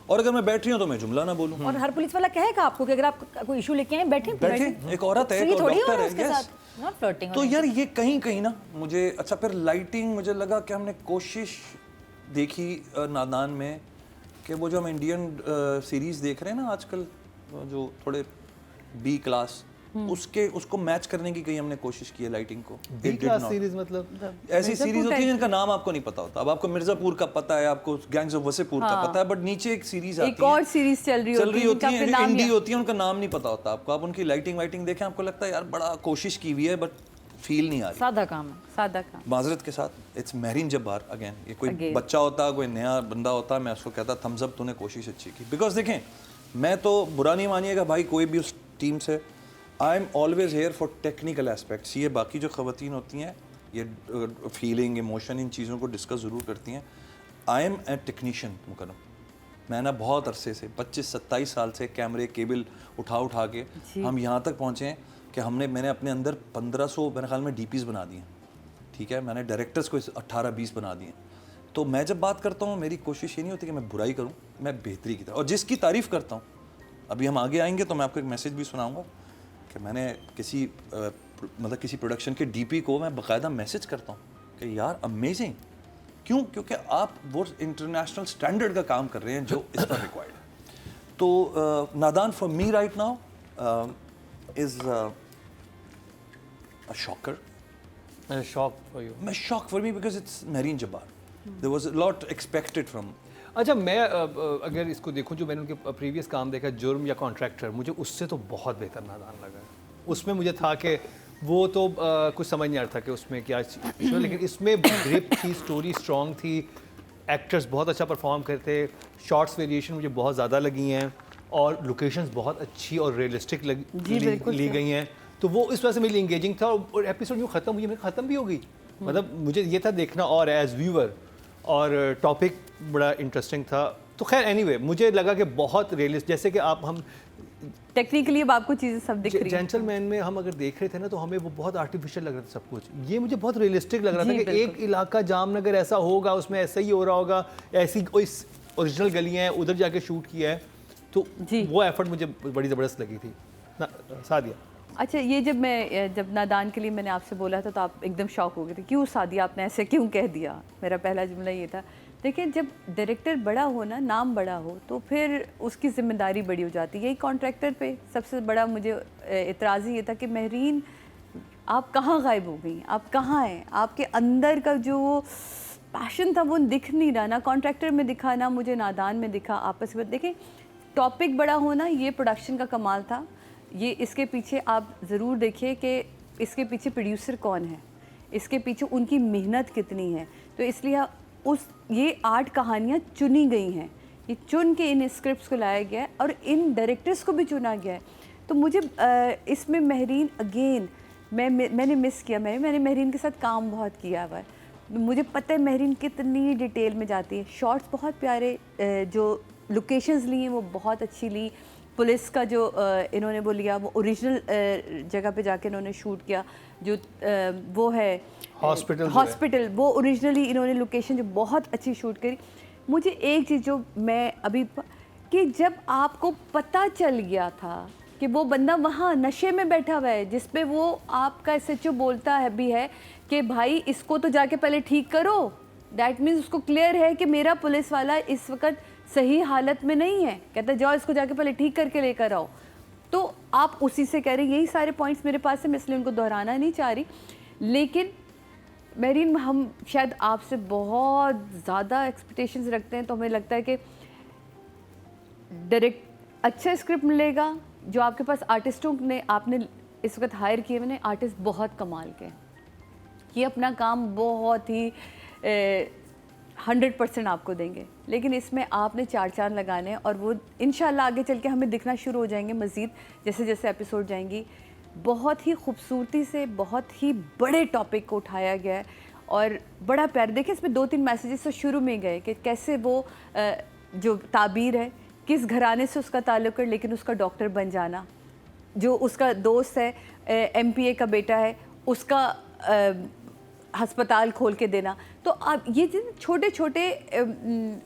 और अगर मैं बैठ रही हूं तो मैं जुमला ना बोलूं। और हर पुलिस वाला कहेगा आपको कि अगर आप कोई इशू लेके आए बैठे, एक औरत है, एक डॉक्टर है, यस। Not flirting. तो यार ये कहीं कहीं ना मुझे, अच्छा फिर लाइटिंग, मुझे लगा कि हमने कोशिश देखी नादान में कि वो जो हम इंडियन सीरीज देख रहे हैं ना आजकल, जो थोड़े B क्लास, उसको मैच करने की कहीं हमने कोशिश की है लाइटिंग को। B क्लास सीरीज मतलब ऐसी सीरीज होती है जिनका नाम आपको नहीं पता होता, अब आपको मिर्जापुर का पता है, आपको गैंग्स ऑफ वसेपुर का पता है, बट नीचे एक सीरीज आती है, एक और सीरीज चल रही होती है, हिंदी होती है, उनका नाम नहीं पता होता आपको, आप उनकी लाइटिंग वाइटिंग देखें आपको लगता है यार बड़ा कोशिश की हुई है, बट फील नहीं आ रही, सादा काम है, सादा काम। माजरत के साथ इट्स मेरीन जब्बार अगेन, ये कोई बच्चा होता, कोई नया बंदा होता, मैं उसको कहता थम्स अप, तूने कोशिश अच्छी की। बिकॉज देखें मैं तो बुरा नहीं मानिएगा भाई कोई भी उस टीम से, I am always here for technical aspects. ये बाकी जो ख़वातीन होती हैं ये फीलिंग, इमोशन, इन चीज़ों को डिस्कस ज़रूर करती हैं। आई एम ए टेक्नीशियन मुकरम, मैं ना बहुत अरसे से 25-27 साल से कैमरे केबल उठा के हम यहाँ तक पहुँचे हैं कि मैंने अपने अंदर 1500 मेरे ख्याल में DPs बना दिए, ठीक है, मैंने डायरेक्टर्स को 18-20 बना दिए। तो मैं जब बात करता हूँ मेरी कोशिश ये नहीं होती कि मैं बुराई करूँ, मैं बेहतरी की तरफ, और जिसकी तारीफ़ करता हूँ, अभी हम आगे आएंगे तो मैं आपको एक मैसेज भी सुनाऊँगा कि मैंने किसी किसी प्रोडक्शन के DP को मैं बाकायदा मैसेज करता हूँ कि यार अमेजिंग, क्यों? क्योंकि आप वो इंटरनेशनल स्टैंडर्ड का काम कर रहे हैं जो इस पर रिक्वायर्ड है। तो नादान for me right now is a shocker. A shock for you. A shock for me because it's Mehreen Jabbar. There was a lot expected from. अच्छा मैं अगर इसको देखूं, जो मैंने उनके प्रीवियस काम देखा, जुर्म या कॉन्ट्रैक्टर, मुझे उससे तो बहुत बेहतर नादान लगा। उसमें मुझे था कि वो तो कुछ समझ नहीं आ रहा था कि उसमें क्या चीज़, लेकिन इसमें ग्रिप थी, स्टोरी स्ट्रॉन्ग थी, एक्टर्स बहुत अच्छा परफॉर्म करते, शॉर्ट्स वेरिएशन मुझे बहुत ज़्यादा लगी हैं, और लोकेशंस बहुत अच्छी और रियलिस्टिक ली गई हैं, तो वो इस वजह से मेरे लिए इंगेजिंग था। और एपिसोड यूँ ख़त्म भी हो गई, मतलब मुझे ये था देखना और एज व्यूअर, और टॉपिक बड़ा इंटरेस्टिंग था। तो खैर एनीवे मुझे लगा कि बहुत रियलिस्ट, जैसे कि हम टेक्निकली अब आपको चीज़ें सब दिख रही हैं। जेंटलमैन में हम अगर देख रहे थे ना तो हमें वो बहुत आर्टिफिशियल लग रहा था सब कुछ, ये मुझे बहुत रियलिस्टिक लग रहा था कि एक इलाका जामनगर ऐसा होगा, उसमें ऐसा ही हो रहा होगा, ऐसी कोई ओरिजिनल गलियाँ हैं, उधर जाके शूट किया है, तो वो एफर्ट मुझे बड़ी ज़बरदस्त लगी थी। सादिया, अच्छा, ये जब नादान के लिए मैंने आपसे बोला था तो आप एकदम शॉक हो गए थे, क्यों सादिया आपने ऐसे क्यों कह दिया? मेरा पहला जुमला ये था। देखिए, जब डायरेक्टर बड़ा हो ना, नाम बड़ा हो, तो फिर उसकी जिम्मेदारी बड़ी हो जाती है। यही कॉन्ट्रैक्टर पे सबसे बड़ा मुझे एतराज़ ये था कि महरीन आप कहाँ गायब हो गई, आप कहाँ हैं, आपके अंदर का जो पैशन था वो दिख नहीं रहा, ना कॉन्ट्रैक्टर में दिखा, ना मुझे नादान में दिखा। आपस में देखें, टॉपिक बड़ा होना ये प्रोडक्शन का कमाल था। ये इसके पीछे आप ज़रूर देखिए कि इसके पीछे प्रोड्यूसर कौन है, इसके पीछे उनकी मेहनत कितनी है। तो इसलिए ये 8 कहानियाँ चुनी गई हैं, ये चुन के इन स्क्रिप्ट्स को लाया गया है और इन डायरेक्टर्स को भी चुना गया है। तो मुझे इसमें महरीन अगेन मैंने मिस किया। मैंने महरीन के साथ काम बहुत किया हुआ है, मुझे पता है महरीन कितनी डिटेल में जाती है। शॉट्स बहुत प्यारे, जो लोकेशंस ली हैं वो बहुत अच्छी ली। पुलिस का जो इन्होंने वो लिया, वो ओरिजिनल जगह पे जाके इन्होंने शूट किया, जो वो है हॉस्पिटल, वो ओरिजिनली इन्होंने लोकेशन जो बहुत अच्छी शूट करी। मुझे एक चीज़ जो मैं अभी कि जब आपको पता चल गया था कि वो बंदा वहाँ नशे में बैठा हुआ है, जिस पे वो आपका एसएचओ बोलता है भी है कि भाई इसको तो जाके पहले ठीक करो, दैट मीन्स उसको क्लियर है कि मेरा पुलिस वाला इस वक्त सही हालत में नहीं है, कहता जाओ इसको जाके पहले ठीक करके लेकर आओ। तो आप उसी से कह रहे हैं, यही सारे पॉइंट्स मेरे पास है, मैं इसलिए उनको दोहराना नहीं चाह रही। लेकिन महरीन, हम शायद आपसे बहुत ज़्यादा एक्सपेक्टेशंस रखते हैं, तो हमें लगता है कि डायरेक्ट अच्छा स्क्रिप्ट मिलेगा। जो आपके पास आर्टिस्टों ने आपने इस वक्त हायर किए, मैंने आर्टिस्ट बहुत कमाल के, ये अपना काम बहुत ही 100% आपको देंगे। लेकिन इसमें आपने 4 चांद लगाने हैं और वो इंशाल्लाह आगे चल के हमें दिखना शुरू हो जाएंगे मज़ीद, जैसे जैसे एपिसोड जाएंगी। बहुत ही खूबसूरती से बहुत ही बड़े टॉपिक को उठाया गया है और बड़ा प्यार। देखिए, इसमें 2-3 मैसेजेस तो शुरू में गए कि कैसे वो जो ताबीर है, किस घराने से उसका ताल्लुक़ है, लेकिन उसका डॉक्टर बन जाना, जो उसका दोस्त है MPA का बेटा है, उसका हस्पताल खोल के देना। तो आप ये छोटे छोटे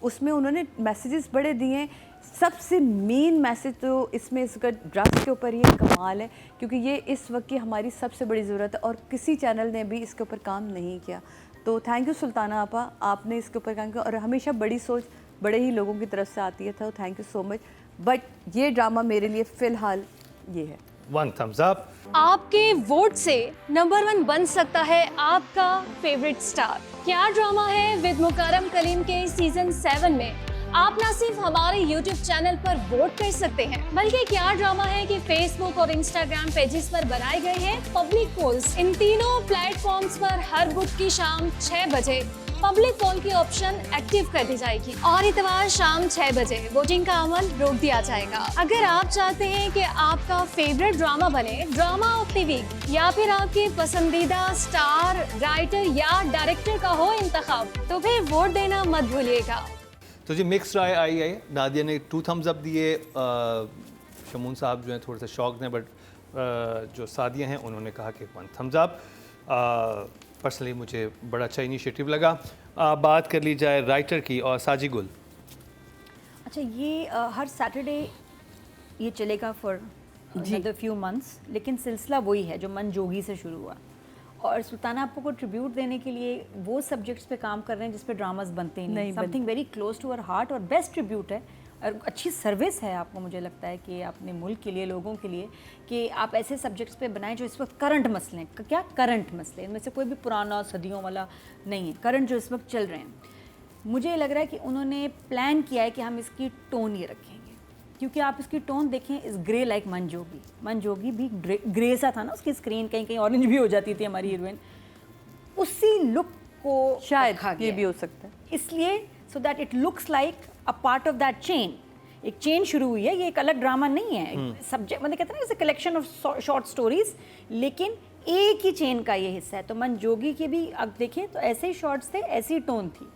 उसमें उन्होंने मैसेजेस बड़े दिए हैं। सबसे मेन मैसेज तो इसमें इसका ड्रग्स के ऊपर ये कमाल है, क्योंकि ये इस वक्त की हमारी सबसे बड़ी ज़रूरत है और किसी चैनल ने भी इसके ऊपर काम नहीं किया। तो थैंक यू सुल्ताना आपा, आपने इसके ऊपर काम किया और हमेशा बड़ी सोच बड़े ही लोगों की तरफ से आती है, तो thank you so much. But ये ड्रामा मेरे लिए फ़िलहाल ये है 1 thumbs up। आपके वोट से नंबर 1 बन सकता है आपका फेवरेट स्टार। क्या ड्रामा है विद मुकर्रम कलीम के सीजन 7 में आप न सिर्फ हमारे YouTube चैनल पर वोट कर सकते हैं, बल्कि क्या ड्रामा है कि Facebook और Instagram पेजेस पर बनाए गए हैं पब्लिक पोल्स। इन तीनों प्लेटफॉर्म्स पर हर बुध की शाम 6 बजे पब्लिक पोल की ऑप्शन एक्टिव कर दी जाएगी और इतवार शाम 6 बजे वोटिंग का अमल रोक दिया जाएगा। अगर आप चाहते हैं कि आपका फेवरेट ड्रामा बने ड्रामा ऑफ द वीक, या फिर आपके पसंदीदा स्टार, राइटर या डायरेक्टर का हो इंतखाब, तो फिर वोट देना मत भूलिएगा। तो जी मिक्स राय आई है। नादिया ने 2 thumbs up दिए, शमून साहब जो हैं थोड़े से शॉक्ड हैं, बट जो सादिया हैं उन्होंने कहा कि 1 thumbs up। पर्सनली मुझे बड़ा अच्छा इनिशिएटिव लगा। बात कर ली जाए राइटर की और साजी गुल। अच्छा, ये हर सैटरडे ये चलेगा फॉर another few months, लेकिन सिलसिला वही है जो मन जोगी से शुरू हुआ। और सुल्ताना आपको को ट्रिब्यूट देने के लिए वो सब्जेक्ट्स पे काम कर रहे हैं जिस पे ड्रामास बनते ही नहीं, something very close to our heart, और बेस्ट ट्रिब्यूट है और अच्छी सर्विस है आपको, मुझे लगता है कि अपने मुल्क के लिए, लोगों के लिए, कि आप ऐसे सब्जेक्ट्स पे बनाएं जो इस वक्त करंट मसले, क्या करंट मसले, इनमें से कोई भी पुराना सदियों वाला नहीं है, करंट जो इस वक्त चल रहे हैं। मुझे लग रहा है कि उन्होंने प्लान किया है कि हम इसकी टोन ये रखेंगे, क्योंकि आप इसकी टोन देखें, इस ग्रे लाइक मनजोगी भी ग्रे सा था ना, उसकी स्क्रीन कहीं कहीं ऑरेंज भी हो जाती थी हमारी हीरोइन, उसी लुक को शायद ये भी हो सकता है, इसलिए so that it looks like a part of that chain. एक चेन शुरू हुई है, ये एक अलग ड्रामा नहीं है, सब्जेक्ट मतलब कहते हैं ना जैसे कलेक्शन ऑफ शॉर्ट स्टोरीज, लेकिन एक ही चेन का ये हिस्सा है। तो मनजोगी के भी अब देखें तो ऐसे ही शॉर्ट्स थे, ऐसी टोन थी।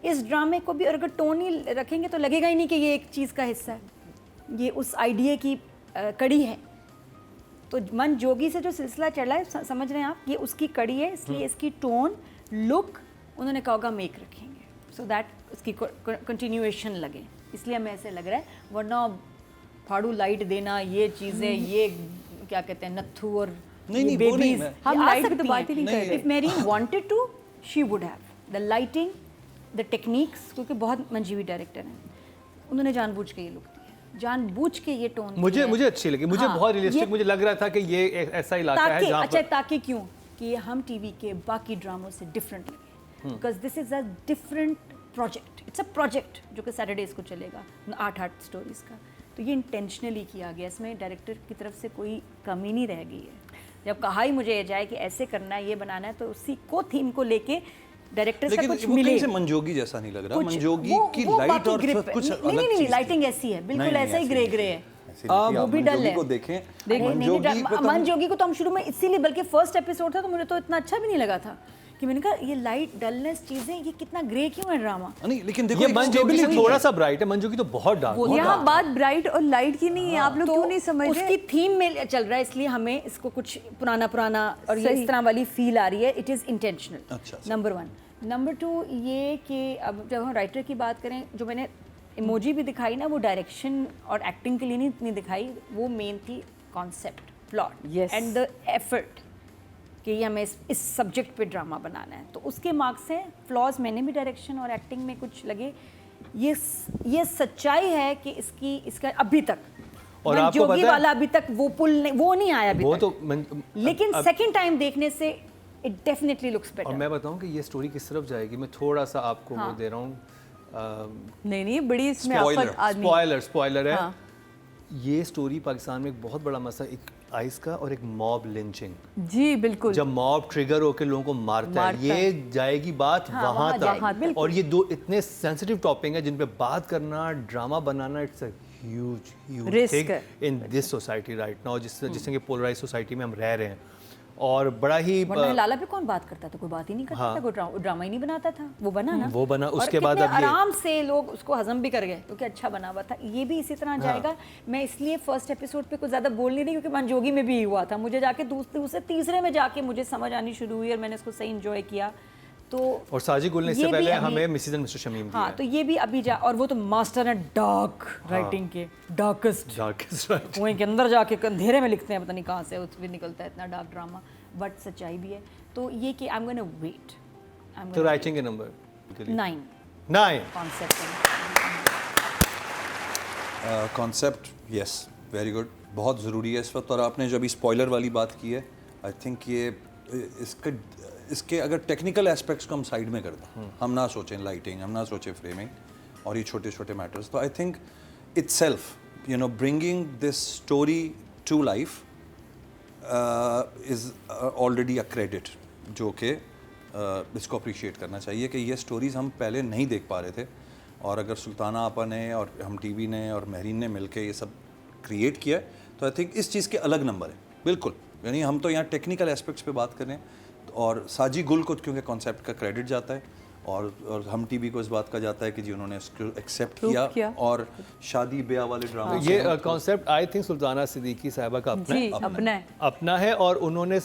इस ड्रामे को भी, और अगर टोन ही रखेंगे तो लगेगा ही नहीं कि ये एक चीज़ का हिस्सा है, ये उस आइडिया की कड़ी है। तो मन जोगी से जो सिलसिला चला है, समझ रहे हैं आप, ये उसकी कड़ी है, इसलिए इसकी टोन, लुक उन्होंने कहा होगा मेक रखेंगे, सो दैट उसकी कंटिन्यूएशन लगे, इसलिए हमें ऐसे लग रहा है। वरना फाड़ू लाइट देना, ये चीज़ें, ये क्या कहते हैं, नत्थू और नहीं, बेबीज, हम लाइट की तो बात ही नहीं कर रहे। If Mehreen wanted to, she would have the lighting, the techniques, क्योंकि बहुत मंजीवी डायरेक्टर हैं, उन्होंने जानबूझ के ये लुक दिया, जानबूझ के ये टोन। मुझे अच्छी लगी, मुझे हाँ, बहुत रियलिस्टिक मुझे लग रहा था कि ये ऐसा इलाका है जहाँ अच्छा पर ताकि क्यों कि हम टीवी के बाकी ड्रामों से डिफरेंट लगे, because this is a different project, it's a project जो कि सैटरडेज को चलेगा, 8 स्टोरीज का। तो ये इंटेंशनली किया गया, इसमें डायरेक्टर की तरफ से कोई कमी नहीं रह गई है। जब कहा ही मुझे जाए कि ऐसे करना है, ये बनाना है, तो उसी को थीम को लेके डायरेक्टर से कुछ वो मिले। कहीं से मंजोगी जैसा नहीं लग रहा, मंजोगी की वो लाइट बाकी और grip सब है। कुछ अलग नहीं चीज़ थी। लाइटिंग ऐसी है, बिल्कुल नहीं, ऐसा ही ऐसी ग्रे नहीं ग्रे है। ऐसी नहीं थी, वो आप भी डल मंजोगी है। को देखें, मंजोगी पे तो हम- मंजोगी को तो हम शुरू में इसीलिए, बल्कि फर्स्ट एपिसोड था तो मुझे तो इतना अच्छा भी नहीं लगा था कि मैंने कहा ये लाइट डलनेस चीजें, ये कितना ग्रे क्यों है ड्रामा। नहीं, लेकिन देखो ये एक मंजोगी stability थोड़ा है। सा ब्राइट है, मंजोगी तो बहुत डार्क है। यहाँ बात ब्राइट और लाइट की नहीं है, आप लोग क्यों नहीं समझ रहे? उसकी थीम में चल रहा है, इसलिए हमें इसको कुछ पुराना और ये इस तरह वाली फील आ रही है। इट इज़ इंटेंशनल, अच्छा। नंबर 1। नंबर 2 ये कि अब जब हम राइटर की बात करें, जो मैंने इमोजी भी दिखाई ना, वो डायरेक्शन और एक्टिंग के लिए नहीं दिखाई, वो मेन थी concept, plot and the effort कि ये हमें इस सब्जेक्ट पे ड्रामा बनाना है। तो उसके मार्क्स हैं। फ्लॉज मैंने भी डायरेक्शन और एक्टिंग में कुछ लगे। ये सच्चाई है कि इसका अभी तक और आपको मंजोगी पता है वाला अभी तक वो नहीं आया अभी वो तक। तो लेकिन सेकंड टाइम देखने से इट डेफिनेटली लुक्स और बेटर। मैं बताऊं कि ये स्टोरी किस तरफ जाएगी, मैं थोड़ा सा आपको वो दे रहा हूँ, नहीं बड़ी इसमें Spoiler, आफत आदमी। स्पॉइलर है। हाँ। ये स्टोरी पाकिस्तान में एक बहुत बड़ा मसला, एक आइस का और एक मॉब लिंचिंग। जी बिल्कुल। जब मॉब ट्रिगर होकर लोगों को मारता है, ये जाएगी बात वहां तक। और ये दो इतने सेंसिटिव टॉपिक हैं जिन पे बात करना, ड्रामा बनाना, it's a huge Risk thing है। In this society right now, जिससे कि पोलराइज सोसाइटी में हम रह रहे हैं। और बड़ा ही वरना लाला पे कौन बात करता था, कोई बात ही नहीं करता था, कोई ड्रामा ही नहीं बनाता था। वो बना ना, वो बना, और उसके बाद कितने अब ये आराम से लोग उसको हजम भी कर गए क्योंकि अच्छा बना हुआ था। ये भी इसी तरह जाएगा। मैं इसलिए फर्स्ट एपिसोड पे कुछ ज़्यादा बोल नहीं रही क्योंकि मंजोगी में भी हुआ था, मुझे जाके दूसरे तीसरे में जाके मुझे समझ आनी शुरू हुई और मैंने इसको सही इंजॉय किया। तो और साजिद गुल ने इससे ये भी पहले अभी- हमें मिसेस एंड मिस्टर शमीम दिया हाँ, तो ये भी अभी और वो तो मास्टर है डार्क राइटिंग के, डार्केस्ट, डार्केस्ट राइट। वहीं के अंदर जाके अंधेरे में लिखते हैं, पता नहीं कहाँ से उसमें निकलता है इतना डार्क ड्रामा, बट सच्चाई भी है। तो ये कि आई एम गोना वेट, तो राइटिंग के number 9 concept concept yes very good, बहुत ज़रूरी है इस वक्त। और आपने जो अभी स्पॉइलर वाली बात की है, आई थिंक ये इसके अगर टेक्निकल एस्पेक्ट्स को हम साइड में कर दें, हम ना सोचें लाइटिंग, हम ना सोचें फ्रेमिंग और ये छोटे छोटे मैटर्स, तो I think itself you know bringing this story to life is already a credit जो कि इसको अप्रिशिएट करना चाहिए कि ये स्टोरीज़ हम पहले नहीं देख पा रहे थे। और अगर सुल्ताना आपा ने और हम टीवी ने और महरीन ने मिलके ये सब क्रिएट किया है, तो आई थिंक इस चीज़ के अलग नंबर है बिल्कुल। यानी हम तो यहाँ टेक्निकल एस्पेक्ट्स पे बात करें, और साजी गुल को क्योंकि कॉन्सेप्ट का क्रेडिट जाता है और हम टीवी को इस बात का जाता है कि जी उन्होंने इसको एक्सेप्ट किया और शादी ब्याह वाले ड्रामा ये concept I think Sultana Siddiqui साहिबा का अपना जी अपना है और उन्होंने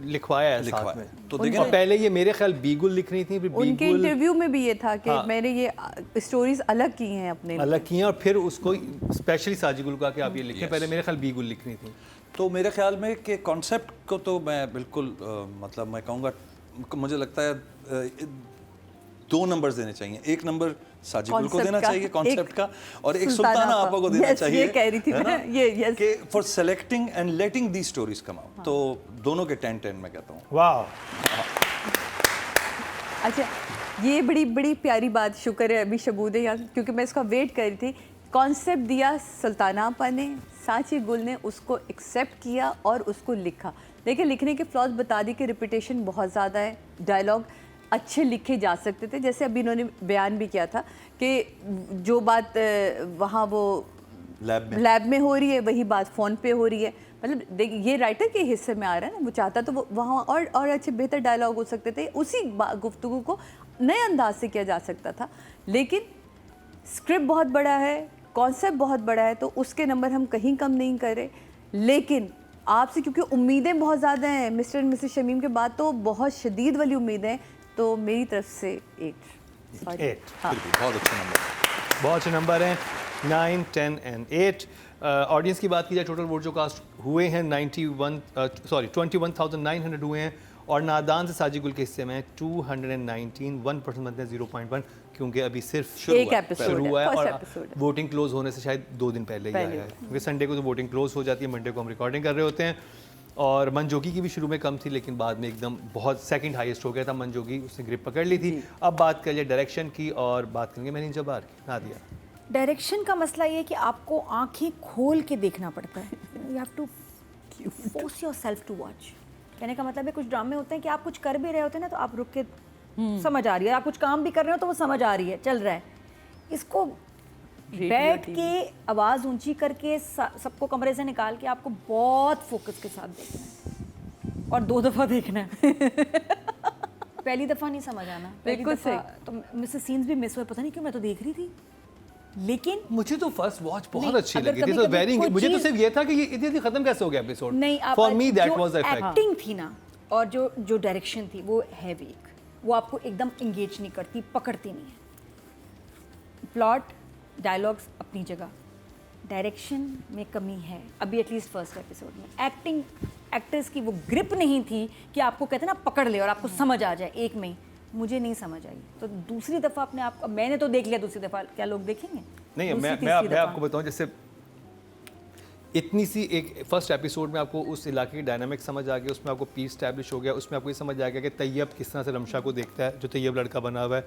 लिखवाया है साथ में। तो देखिए और पहले ये मेरे ख्याल बीगुल लिख रही थी, फिर उनके बीगुल इंटरव्यू में भी ये था कि मैंने ये स्टोरीज अलग की हैं अपने अलग किए और फिर उसको स्पेशली साजी गुल का कि आप ये लिखें, पहले मेरे ख्याल बीगुल लिख रही थी। तो मेरे ख्याल में कि कॉन्सेप्ट को तो मैं बिल्कुल मतलब मैं कहूँगा, मुझे लगता है 2 नंबर्स देने चाहिए। 1 नंबर साजी गुल को देना चाहिए कॉन्सेप्ट का, और एक सुल्ताना आपा को देना चाहिए। ये कह रही थी मैं, ये कि for selecting and letting the stories come out. तो दोनों के 10-10 मैं कहता हूँ। वाह, अच्छा ये बड़ी बड़ी प्यारी बात, शुक्र है अभी शबूद है यहाँ, क्योंकि मैं इसका वेट कर रही थी। कॉन्सेप्ट दिया सुल्ताना आपा ने, साची गुल ने उसको एक्सेप्ट किया और उसको लिखा। देखिए लिखने के फ्लॉज बता दी कि रिपीटेशन बहुत ज़्यादा है, डायलॉग अच्छे लिखे जा सकते थे, जैसे अभी इन्होंने बयान भी किया था कि जो बात वहाँ वो लैब में हो रही है वही बात फ़ोन पे हो रही है। मतलब देखिए ये राइटर के हिस्से में आ रहा है ना, वो चाहता तो वो वहाँ और अच्छे बेहतर डायलॉग हो सकते थे, उसी गुफ्तगू को नए अंदाज से किया जा सकता था। लेकिन स्क्रिप्ट बहुत बड़ा है, कॉन्सेप्ट बहुत बड़ा है तो उसके नंबर हम कहीं कम नहीं कर रहे, लेकिन आपसे क्योंकि उम्मीदें बहुत ज़्यादा हैं मिस्टर एंड मिसेस शमीम के बाद, तो बहुत शदीद वाली उम्मीदें हैं, तो मेरी तरफ से 8। बहुत अच्छे नंबर, बहुत अच्छे नंबर हैं 9, 10 एंड 8। ऑडियंस की बात की जाए, टोटल वोट जो कास्ट हुए हैं 21,900 हुए हैं, और नादान से साजिद गुल के हिस्से में 219, 1% मतलब 0.1, क्योंकि अभी सिर्फ एक एपिसोड शुरू हुआ है फर्स्ट और एपिसोड है। वोटिंग क्लोज होने से शायद 2 दिन पहले ही आया है, क्योंकि संडे को तो वोटिंग क्लोज हो जाती है, मंडे को हम रिकॉर्डिंग कर रहे होते हैं। और मनजोगी की भी शुरू में कम थी, लेकिन बाद में एकदम बहुत सेकंड हाईएस्ट हो गया था मनजोगी, उसने ग्रिप पकड़ ली थी। अब बात करिए डायरेक्शन की, और बात करेंगे मैंने जबार की, नादिया। डायरेक्शन का मसला ये है कि आपको आंखें खोल के देखना पड़ता है, you have to force yourself to watch. कहने का मतलब है कुछ ड्रामे होते हैं कि आप कुछ कर भी रहे होते हैं ना, तो आप रुक के समझ आ रही है, आप कुछ काम भी कर रहे हो तो वो समझ आ रही है, चल रहा है। इसको बैठ के आवाज़ ऊंची करके सबको कमरे से निकाल के आपको बहुत फोकस के साथ देखना है, और 2 दफ़ा देखना है। पहली दफ़ा नहीं समझ आना, बिल्कुल सही। तो मुझसे सीन्स भी मिस हुए, पता नहीं क्यों, मैं तो देख रही थी, लेकिन मुझे तो फर्स्ट वॉच बहुत नहीं, अच्छी अगर लगी थी, कभी- तो कभी वेरी कोई मुझे तो चीज़- सिर्फ ये था कि ये इतनी खत्म कैसे हो गया एपिसोड। नहीं, आप फॉर मी दैट जो वाज द इफेक्ट। एक्टिंग थी ना, और जो डायरेक्शन थी वो है वीक, वो आपको एकदम इंगेज नहीं करती, पकड़ती नहीं है। प्लॉट डायलॉग्स अपनी जगह, डायरेक्शन में कमी है अभी, एटलीस्ट फर्स्ट एपिसोड में। एक्टिंग, एक्टर्स की वो ग्रिप नहीं थी कि आपको कहते हैं ना पकड़ ले और आपको समझ आ जाए एक में ही, मुझे नहीं समझ आई। तो दूसरी दफ़ा अपने आप को, मैंने तो देख लिया दूसरी दफ़ा, क्या लोग देखेंगे? नहीं, दूसरी, मैं तीसरी मैं दफ़ा। आपको बताऊं, जैसे इतनी सी एक फर्स्ट एपिसोड में आपको उस इलाके की डायनामिक समझ आ गया, उसमें आपको पीस स्टैब्लिश हो गया, उसमें आपको ये समझ आ गया कि तैयब किस तरह से रमशा को देखता है, जो तैयब लड़का बना हुआ है।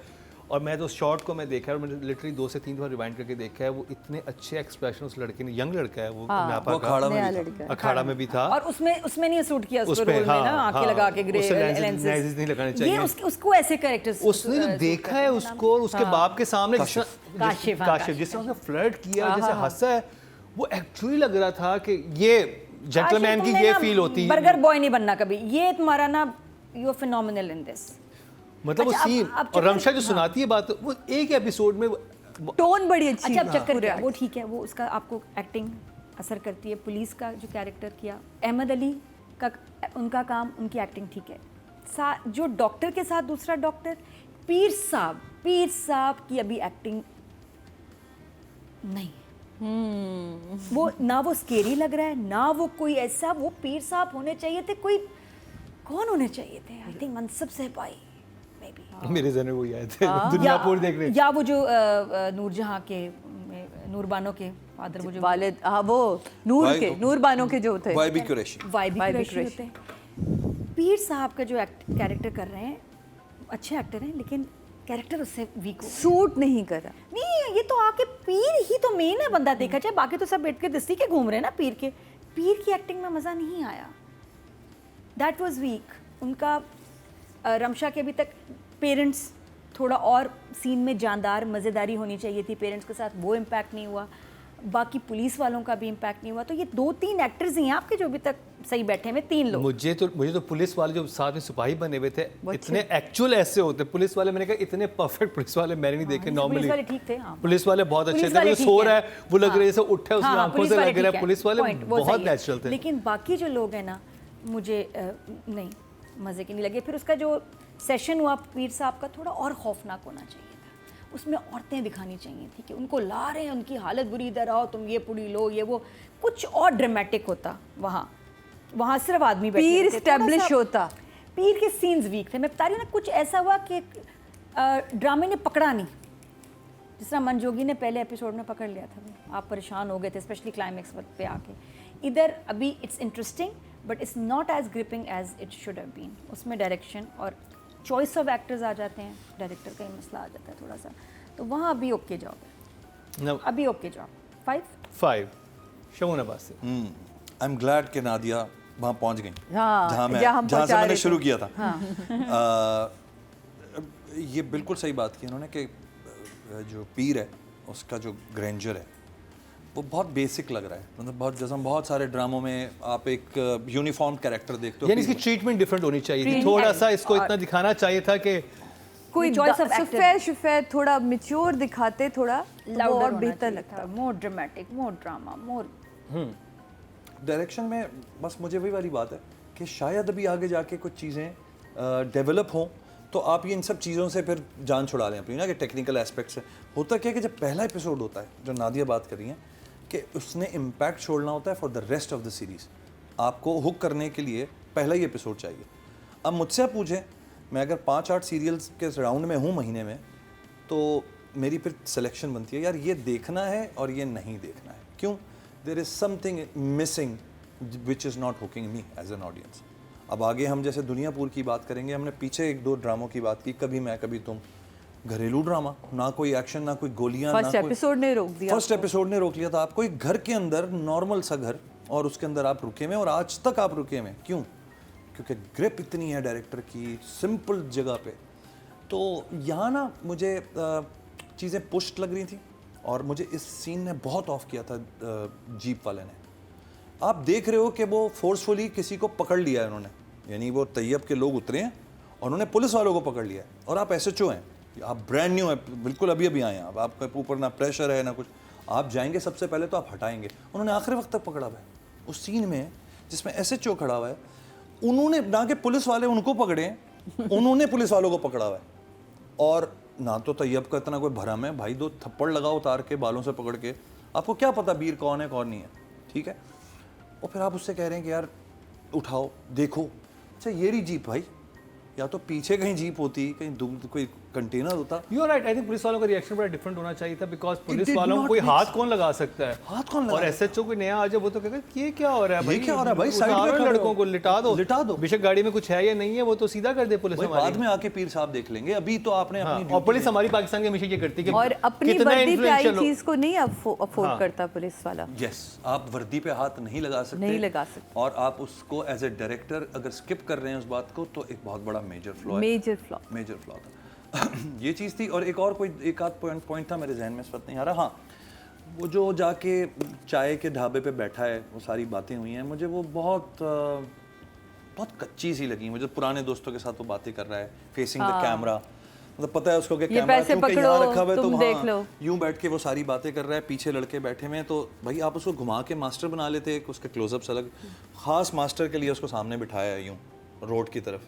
और मैं तो शॉर्ट को मैं देखा है, और मैंने लिटरली 2 से 3 बार रिवाइंड करके देखा है, वो इतने अच्छे एक्सप्रेशन उस लड़के ने, यंग लड़का है वो, नापा वो का, अखाड़ा में नया भी था। लड़का। अखाड़ा में भी था, और उसमें नहीं सूट किया उसको उसपे, रोल में ना, आंखें लगा के ग्रे lenses लेंसेज नहीं लगाने चाहिए। ये उसको ऐसे कैरेक्टर्स उसने जो देखा है उसको, और उसके बाप के सामने काशिफ, हाँ, काशिफ जिससे उसने फ्लर्ट किया, जैसे हंसा है, वो एक्चुअली लग रहा था कि ये जेंटलमैन की ये फील होती है। बर्गर बॉय नहीं बनना कभी, ये तुम्हारा ना, you are phenomenal in this. मतलब वो अच्छा, सीन अब और रमशा जो सुनाती है बात, वो एक एपिसोड में टोन बड़ी अच्छी अच्छा, अब है। चक्कर क्या, वो ठीक है, वो उसका आपको एक्टिंग असर करती है। पुलिस का जो कैरेक्टर किया अहमद अली का, उनका काम, उनकी एक्टिंग ठीक है। जो डॉक्टर के साथ दूसरा डॉक्टर पीर साहब की अभी एक्टिंग नहीं, वो ना वो स्केरी लग रहा है, ना वो कोई ऐसा, वो पीर साहब होने चाहिए थे, कोई कौन होने चाहिए थे, आई थिंक मनसब सहपाई मे बी, मेरे जहन में वही आए थे दुनियापुर देख रहे। या वो जो नूरजहां के, नूरबानो के फादर, वो जो वालिद, हाँ वो नूर बानो के जो थे, vibey Qureshi vibey vibey Qureshi Qureshi. होते हैं। पीर साहब का जो कैरेक्टर कर रहे हैं, अच्छे एक्टर हैं, लेकिन कैरेक्टर उससे वीक हो, सूट नहीं करा। नहीं, ये तो आके पीर ही तो मेन है बंदा, देखा जाए बाकी तो सब बैठ के दस्ती के घूम रहे हैं ना। पीर की एक्टिंग में मज़ा नहीं आया, दैट वाज वीक उनका। रमशा के अभी तक पेरेंट्स, थोड़ा और सीन में जानदार मज़ेदारी होनी चाहिए थी पेरेंट्स के साथ, वो इम्पैक्ट नहीं हुआ। बाकी पुलिस वालों का भी इम्पैक्ट नहीं हुआ। तो ये 2-3 एक्टर्स ही हैं आपके जो अभी तक सही बैठे हुए, 3 लोग। मुझे तो पुलिस वाले जो साथ में सिपाही बने हुए थे, इतने एक्चुअल ऐसे होते पुलिस वाले, मैंने कहा इतने परफेक्ट पुलिस वाले मैंने नहीं देखे नॉर्मली। पुलिस वाले ठीक थे, हाँ। पुलिस वाले बहुत अच्छे पुलिस थे, वाले वो ठीक सो हैं। रहा है, वो लग हाँ। रहा है जैसे उठा है, उसकी हाँ, आंखों पुलिस से वाले लग रहा ठीक है। पुलिस वाले Point, वो बहुत सही है। नेचुरल थे। लेकिन बाकी जो लोग हैं ना, मुझे नहीं मज़े के नहीं लगे। फिर उसका जो सेशन हुआ पीर साहब का, थोड़ा और खौफनाक होना चाहिए था। उसमें औरतें दिखानी चाहिए थी कि उनको ला रहे हैं, उनकी हालत बुरी, इधर आओ तुम, ये पुड़ी लो, ये वो, कुछ और ड्रामेटिक होता। वहाँ सिर्फ आदमी बैठे पीर थे, थोड़ा स्टैब्लिश सा- होता। पीर के सीन्स वीक थे। मैं बता रही हूँ ना, कुछ ऐसा हुआ कि ड्रामे ने पकड़ा नहीं, जिस तरह मनजोगी ने पहले एपिसोड में पकड़ लिया था। आप परेशान हो गए थे, स्पेशली क्लाइमैक्स पे आके। इधर अभी it's interesting but it's not as gripping as it should have been. उसमें डायरेक्शन और चॉइस ऑफ एक्टर्स आ जाते हैं, डायरेक्टर का ही मसला आ जाता है थोड़ा सा, तो वहाँ अभी ओके जॉब है, अभी ओके जॉब। 5 शमून अब्बास से। आई एम ग्लैड कि नादिया वहाँ पहुँच गई, हाँ, जहाँ से मैंने शुरू किया था। हाँ। ये बिल्कुल सही बात की इन्होंने कि जो पीर है उसका जो ग्रेंजर है वो बहुत बेसिक लग रहा है। मतलब बहुत, जैसे हम बहुत सारे ड्रामों में आप एक यूनिफॉर्म कैरेक्टर देखते हो, यानी इसकी ट्रीटमेंट डिफरेंट होनी चाहिए थी, थोड़ा सा इसको इतना दिखाना चाहिए था कि कोई choice of actor. सफेद थोड़ा मैच्योर दिखाते, थोड़ा तो और बेहतर लगता। मोर ड्रामेटिक, मोर ड्रामा, मोर डायरेक्शन में बस मुझे वही वाली बात है कि शायद अभी आगे जाके कुछ चीज़ें डेवलप हों तो आप ये इन सब चीज़ों से फिर जान छुड़ा लें अपनी ना, कि टेक्निकल एस्पेक्ट से। होता क्या है कि जब पहला एपिसोड होता है, जो नादिया बात कर रही हैं, कि उसने इम्पैक्ट छोड़ना होता है for the rest of the series. आपको हुक करने के लिए पहला ही एपिसोड चाहिए। अब मुझसे पूछें, मैं अगर 5-8 सीरियल्स के राउंड में हूँ महीने में, तो मेरी फिर सिलेक्शन बनती है, यार ये देखना है और ये नहीं देखना है। क्यों? There is something missing which is not hooking me as an audience. अब आगे हम जैसे दुनियापुर की बात करेंगे, हमने पीछे 1-2 ड्रामों की बात की, कभी मैं कभी तुम, घरेलू ड्रामा, ना कोई एक्शन, ना कोई गोलियां, फर्स्ट एपिसोड ने रोक दिया। फर्स्ट एपिसोड ने रोक लिया था आपको। एक घर के अंदर, नॉर्मल सा घर, और उसके अंदर आप रुके हुए, और आज तक आप रुके हुए। क्यों? क्योंकि ग्रिप इतनी है डायरेक्टर की, सिंपल जगह पे। तो यहाँ ना मुझे चीज़ें पुश्ड लग रही थी, और मुझे इस सीन ने बहुत ऑफ किया था जीप वाले ने। आप देख रहे हो कि वो फोर्सफुली किसी को पकड़ लिया है उन्होंने, यानी वो तैयब के लोग उतरे हैं और उन्होंने पुलिस वालों को पकड़ लिया है, और आप SHO हैं, आप ब्रांड न्यू हैं, बिल्कुल अभी अभी आए हैं, आपके ऊपर ना प्रेशर है ना कुछ। आप जाएंगे सबसे पहले तो आप हटाएंगे। उन्होंने आखिरी वक्त तक पकड़ा हुआ है। उस सीन में जिसमें SHO खड़ा हुआ है, उन्होंने ना कि पुलिस वाले उनको पकड़े, उन्होंने पुलिस वालों को पकड़ा हुआ है। और ना तो तैयब का इतना कोई भरम है, भाई 2 थप्पड़ लगा उतार के बालों से पकड़ के, आपको क्या पता बीर कौन है कौन नहीं है, ठीक है। और फिर आप उससे कह रहे हैं कि यार उठाओ देखो। अच्छा ये रही जीप भाई, या तो पीछे कहीं जीप होती, कहीं कोई कंटेनर होता। You are right. I think police वालों का रिएक्शन बड़ा डिफरेंट होना चाहिए था, बिकॉज पुलिस did वालों को not कोई make हाथ कौन लगा सकता है, हाथ कौन लगा और SHO कोई नया आ जाए वो तो कहता है ये क्या हो रहा है भाई, ये क्या हो रहा है भाई, साइड उतारो में खड़े लड़कों हो। को लिटा दो, लिटा दो। बेशक गाड़ी में कुछ है या नहीं है वो तो सीधा कर दे पुलिस भाई हमारी। बाद में आके पीर साहब देख लेंगे, अभी तो आपने अपनी और पुलिस हमारी पाकिस्तान की हमेशा ये करती है कि और अपनी कितना वर्दी पे आई influential हो। चीज को नहीं अफोर्ड करता पुलिस वाला। यस, आप वर्दी पे हाथ नहीं लगा सकते, नहीं लगा सकते। और आप उसको एज ए डायरेक्टर अगर स्किप कर रहे हैं उस बात को, तो एक बहुत बड़ा मेजर फ्लॉ है। मेजर फ्लॉ था ये चीज़ थी। और एक और कोई एक आध पॉइंट था मेरे जहन में, इस वक्त नहीं आ रहा। हाँ, वो जो जाके चाय के ढाबे पे बैठा है, वो सारी बातें हुई हैं, मुझे वो बहुत कच्ची सी लगी। मुझे पुराने दोस्तों के साथ वो बातें कर रहा है, फेसिंग द कैमरा, मतलब पता है उसको कि कैमरा पैसे क्योंकि पकड़ो, यहाँ रखा हुआ है, तुम तो देख लो। यूं बैठ के वो सारी बातें कर रहा है, पीछे लड़के बैठे हुए हैं, तो भाई आप उसको घुमा के मास्टर बना लेते, एक उसके क्लोजअप्स अलग, खास मास्टर के लिए उसको सामने बिठाया है यूं रोड की तरफ,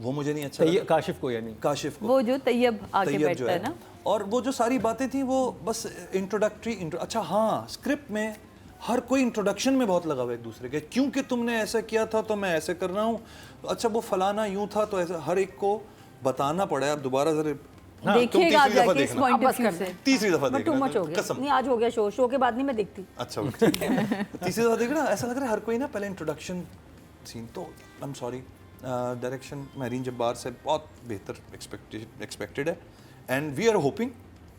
वो मुझे नहीं अच्छा लगा। काशिफ को, यानी काशिफ को, वो जो तैयब आगे तैयब बैठता जो है ना, और वो जो सारी बातें थी वो बस इंट्रोडक्टरी। अच्छा हाँ, स्क्रिप्ट में हर कोई इंट्रोडक्शन में बहुत लगा हुआ है एक दूसरे के, क्योंकि तुमने ऐसा किया था तो मैं ऐसे कर रहा हूँ, अच्छा वो फलाना यूं था, तो ऐसा हर एक को बताना पड़ा है। आप दोबारा जरा देखिएगा आप जाके इस पॉइंट ऑफ व्यू से। तीसरी दफा टू देखना, मच हो गया। कसम। नहीं आज हो गया शो के बाद नहीं मैं देखती। अच्छा ठीक है। तीसरी दफा देखना, ऐसा लग रहा है हर कोई ना पहले इंट्रोडक्शन सीन। तो I am sorry, direction Mehreen Jabbar से बहुत बेहतर एक्सपेक्टेड है, and we are hoping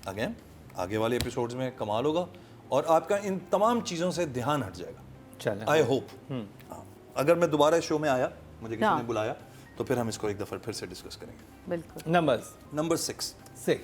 again आगे वाले एपिसोड्स में कमाल होगा और आपका इन तमाम चीज़ों से ध्यान हट जाएगा। चलें। आई होप अगर मैं दोबारा इस शो में आया, मुझे किसी ने बुलाया, तो फिर हम इसको एक दफ़ा फिर से डिस्कस करेंगे। बिल्कुल। Number 6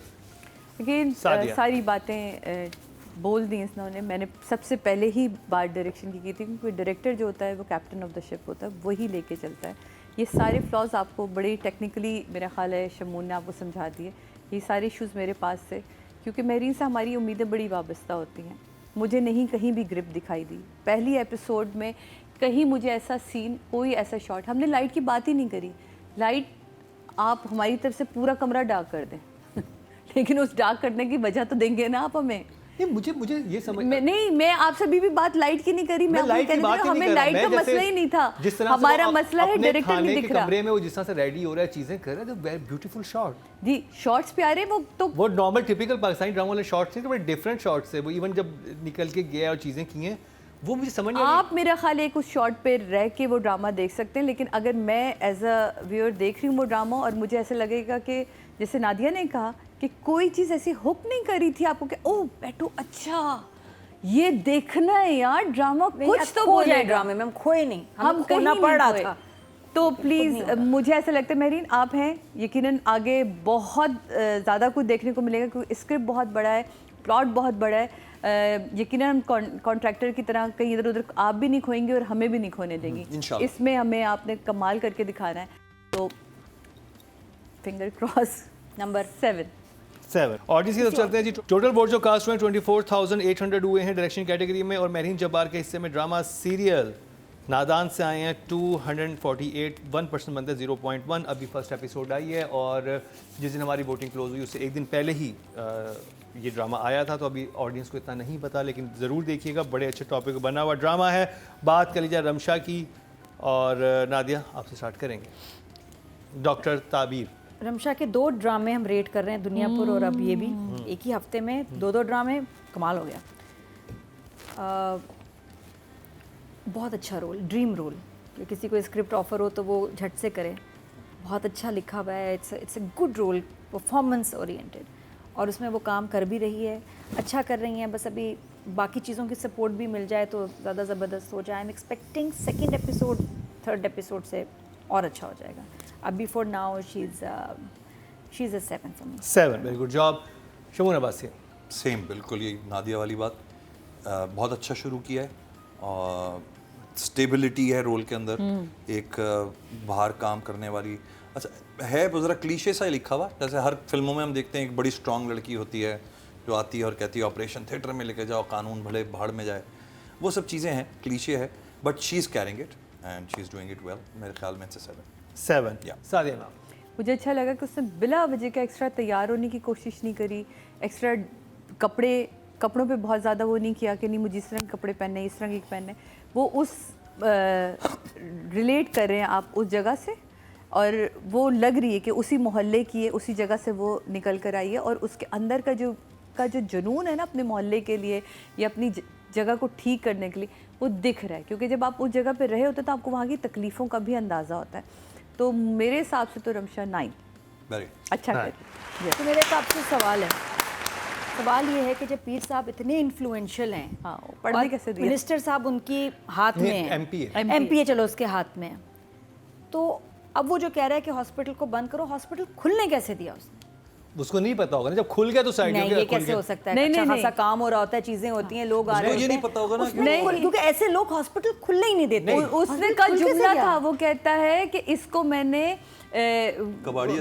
again Sadia. सारी बातें बोल दी इन्होंने। मैंने सबसे पहले ही बात डायरेक्शन की थी, क्योंकि डायरेक्टर जो होता है वो कैप्टन ऑफ द शिप होता है, वही लेके चलता है। ये सारे फ्लॉज आपको बड़ी टेक्निकली मेरा ख्याल है शमून ने आपको समझा दिए। ये सारे इशूज़ मेरे पास थे, क्योंकि महरीन से हमारी उम्मीदें बड़ी वाबस्ता होती हैं। मुझे नहीं कहीं भी ग्रिप दिखाई दी पहली एपिसोड में, कहीं मुझे ऐसा सीन, कोई ऐसा शॉट, हमने लाइट की बात ही नहीं करी। लाइट आप हमारी तरफ से पूरा कमरा डार्क कर दें लेकिन उस डार्क करने की वजह तो देंगे ना आप हमें। मुझे ये समझ नहीं, मैं आपसे भी बात लाइट की नहीं करी, मैं लाइट की बात ही हमें नहीं कर रहा। लाइट का मसला ही नहीं था, जिस तरह हमारा मसला है डायरेक्टर नहीं दिख रहा। कमरे में वो जिस तरह से रेडी हो रहा है, चीजें कर रहा है, तो वेरी ब्यूटीफुल शॉट जी। शॉट्स प्यारे, वो नॉर्मल टिपिकल पाकिस्तानी ड्रामा वाले शॉट्स नहीं, तो बड़े डिफरेंट शॉट्स है वो। इवन जब निकल के गया और चीजें की हैं, वो मुझे समझ नहीं आप मेरा ख्याल एक उस शॉट पे रह के वो ड्रामा देख सकते हैं, लेकिन अगर मैं एज अ व्यूअर देख रही हूँ वो ड्रामा और मुझे ऐसा लगेगा कि जैसे नादिया ने कहा कि कोई चीज़ ऐसी हुक नहीं करी थी आपको कि ओह बैठो अच्छा ये देखना है यार ड्रामा, कुछ तो बोले ड्रामे में हम खोए नहीं, हम खोना कहीं पड़ रहा नहीं था। तो प्लीज़ मुझे ऐसा लगता है महरीन आप हैं, यकीनन आगे बहुत ज़्यादा कुछ देखने को मिलेगा, क्योंकि स्क्रिप्ट बहुत बड़ा है, प्लॉट बहुत बड़ा है। यकीनन हम कॉन्ट्रैक्टर की तरह कहीं इधर उधर आप भी नहीं खोएंगे और हमें भी नहीं खोने देंगी। इसमें हमें आपने कमाल करके दिखाना है, तो फिंगर क्रॉस नंबर 7। 7 ऑडियंस की तरफ चलते हैं जी। टोटल वोट जो कास्ट हुए 24,800 हुए हैं डायरेक्शन कैटेगरी में, और महरीन जब्बार के हिस्से में ड्रामा सीरियल नादान से आए हैं 248, 1% बनते 0.1। अभी फर्स्ट एपिसोड आई है और जिस दिन हमारी वोटिंग क्लोज हुई उससे एक दिन पहले ही ये ड्रामा आया था, तो अभी ऑडियंस को इतना नहीं पता, लेकिन ज़रूर देखिएगा। बड़े अच्छे टॉपिक बना हुआ ड्रामा है। बात कर लीजिए रमशा की, और नादिया आपसे स्टार्ट करेंगे। डॉक्टर ताबीर। रमशा के 2 ड्रामे हम रेट कर रहे हैं, दुनियापुर और अब ये भी एक ही हफ्ते में 2 ड्रामे, कमाल हो गया। बहुत अच्छा रोल, ड्रीम रोल, कि किसी को स्क्रिप्ट ऑफर हो तो वो झट से करे। बहुत अच्छा लिखा हुआ है, it's a good role, performance oriented, और उसमें वो काम कर भी रही है, अच्छा कर रही हैं। बस अभी बाकी चीज़ों की सपोर्ट भी मिल जाए तो ज़्यादा ज़बरदस्त हो जाए। I am expecting second episode, third episode से और अच्छा हो जाएगा। अभी for now she is a 7 for me. 7, very good job. Shamoon Abbasi. Same, बिल्कुल ये नादिया वाली बात। बहुत अच्छा शुरू किया है, और स्टेबिलिटी है रोल के अंदर, एक बाहर काम करने वाली। अच्छा है ज़रा क्लीशे सा ही लिखा हुआ, जैसे हर फिल्मों में हम देखते हैं एक बड़ी स्ट्रांग लड़की होती है जो आती है और कहती है ऑपरेशन थिएटर में लेके जाओ, कानून भले भाड़ में जाए। वो सब चीज़ें हैं, क्लीशे है, but she is carrying it and she is doing it well. मेरे ख्याल में इट्स 7। या सादिया मैम। मुझे अच्छा लगा कि उसने बिला वजह का एक्स्ट्रा तैयार होने की कोशिश नहीं करी, एक्स्ट्रा कपड़ों पे बहुत ज़्यादा वो नहीं किया कि नहीं मुझे इस रंग के कपड़े पहनने, इस रंग के पहनने। वो उस रिलेट कर रहे हैं आप उस जगह से, और वो लग रही है कि उसी मोहल्ले की है, उसी जगह से वो निकल कर आई है, और उसके अंदर का जो जुनून है ना अपने मोहल्ले के लिए या अपनी जगह को ठीक करने के लिए, वो दिख रहा है। क्योंकि जब आप उस जगह पे रहे होते तो आपको वहाँ की तकलीफ़ों का भी अंदाज़ा होता है। तो मेरे हिसाब से तो रमशा 9 अच्छा कर। तो मेरे हिसाब से सवाल ये है कि जब पीर साहब इतने इन्फ्लुएंशियल हैं, हाँ, पढ़ने कैसे दिया? मिनिस्टर साहब उनकी हाथ में है, MP है, चलो उसके हाथ में है, तो अब वो जो कह रहा है कि हॉस्पिटल को बंद करो, हॉस्पिटल खुलने कैसे दिया उसने? उसको नहीं पता होगा ना, जब खुल गया तो साइड नहीं, ये कैसे हो सकता है? अच्छा खासा काम हो रहा होता है, चीजें होती हैं, लोग आ रहे हैं, ये नहीं पता होगा ना, क्योंकि ऐसे लोग हॉस्पिटल खुलने ही नहीं देते। उसने का जुमला था, वो कहता है कि इसको मैंने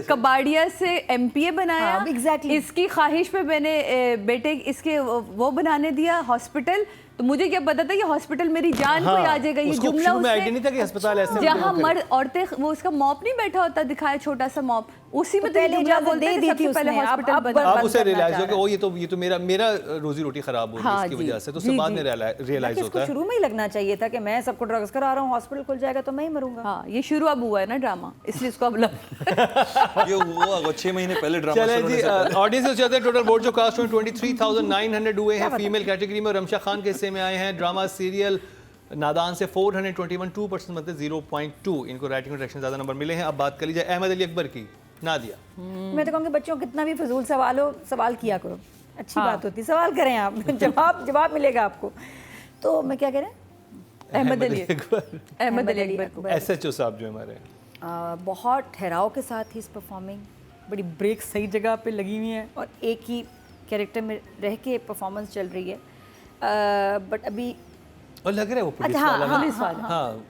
कबाड़िया से MPA बनाया, एग्जैक्टली इसकी ख्वाहिश पे मैंने बेटे इसके वो बनाने दिया हॉस्पिटल, तो मुझे क्या पता था कि हॉस्पिटल मेरी जान को आ जाएगा। ये जुमला उससे जहाँ मर्द औरतें, वो उसका मॉप नहीं बैठा होता, दिखाया छोटा सा मॉप, उसी में पहले इजाजत दे दी थी उसने। अब उसे रियलाइज हो कि ओ ये तो मेरा रोजी रोटी खराब हो रही है इसकी वजह से, तो उसके बाद में रियलाइज होता है। शुरू में ही लगना चाहिए था कि मैं सबको ड्रग्स करा रहा हूँ, हॉस्पिटल खुल जाएगा तो मैं ही मरूंगा। हाँ, ये शुरू अब हुआ है ना ड्रामा, इसलिए इसको अब ये हुआ 6 महीने पहले ड्रामा। चलें जी, ऑडियंस से चलते हैं। टोटल वोट जो कास्ट हुए 23,900 हुए हैं फीमेल कैटेगरी में, रमशा खान के हिस्से में आए हैं ड्रामा सीरियल नादान से 421, 2% मतलब 0.2। इनको राइटिंग और डायरेक्शन ज़्यादा नंबर मिले हैं। अब बात कर लीजिए अहमद अली अकबर की। नादिया। मैं तो कहूँगी बच्चों कितना भी फजूल सवाल हो, सवाल किया करो, अच्छी बात होती, सवाल करें आप, जवाब मिलेगा आपको। तो मैं क्या कह रहे हैं, अहमद अली अकबर SHO साहब जो हमारे बहुत ठहराव के साथ ही इस परफॉर्मिंग, बड़ी ब्रेक सही जगह पे लगी हुई हैं और एक ही कैरेक्टर में रह के परफॉर्मेंस चल रही है। बट अभी और लग रहा है वो पुलिस वाला हाँ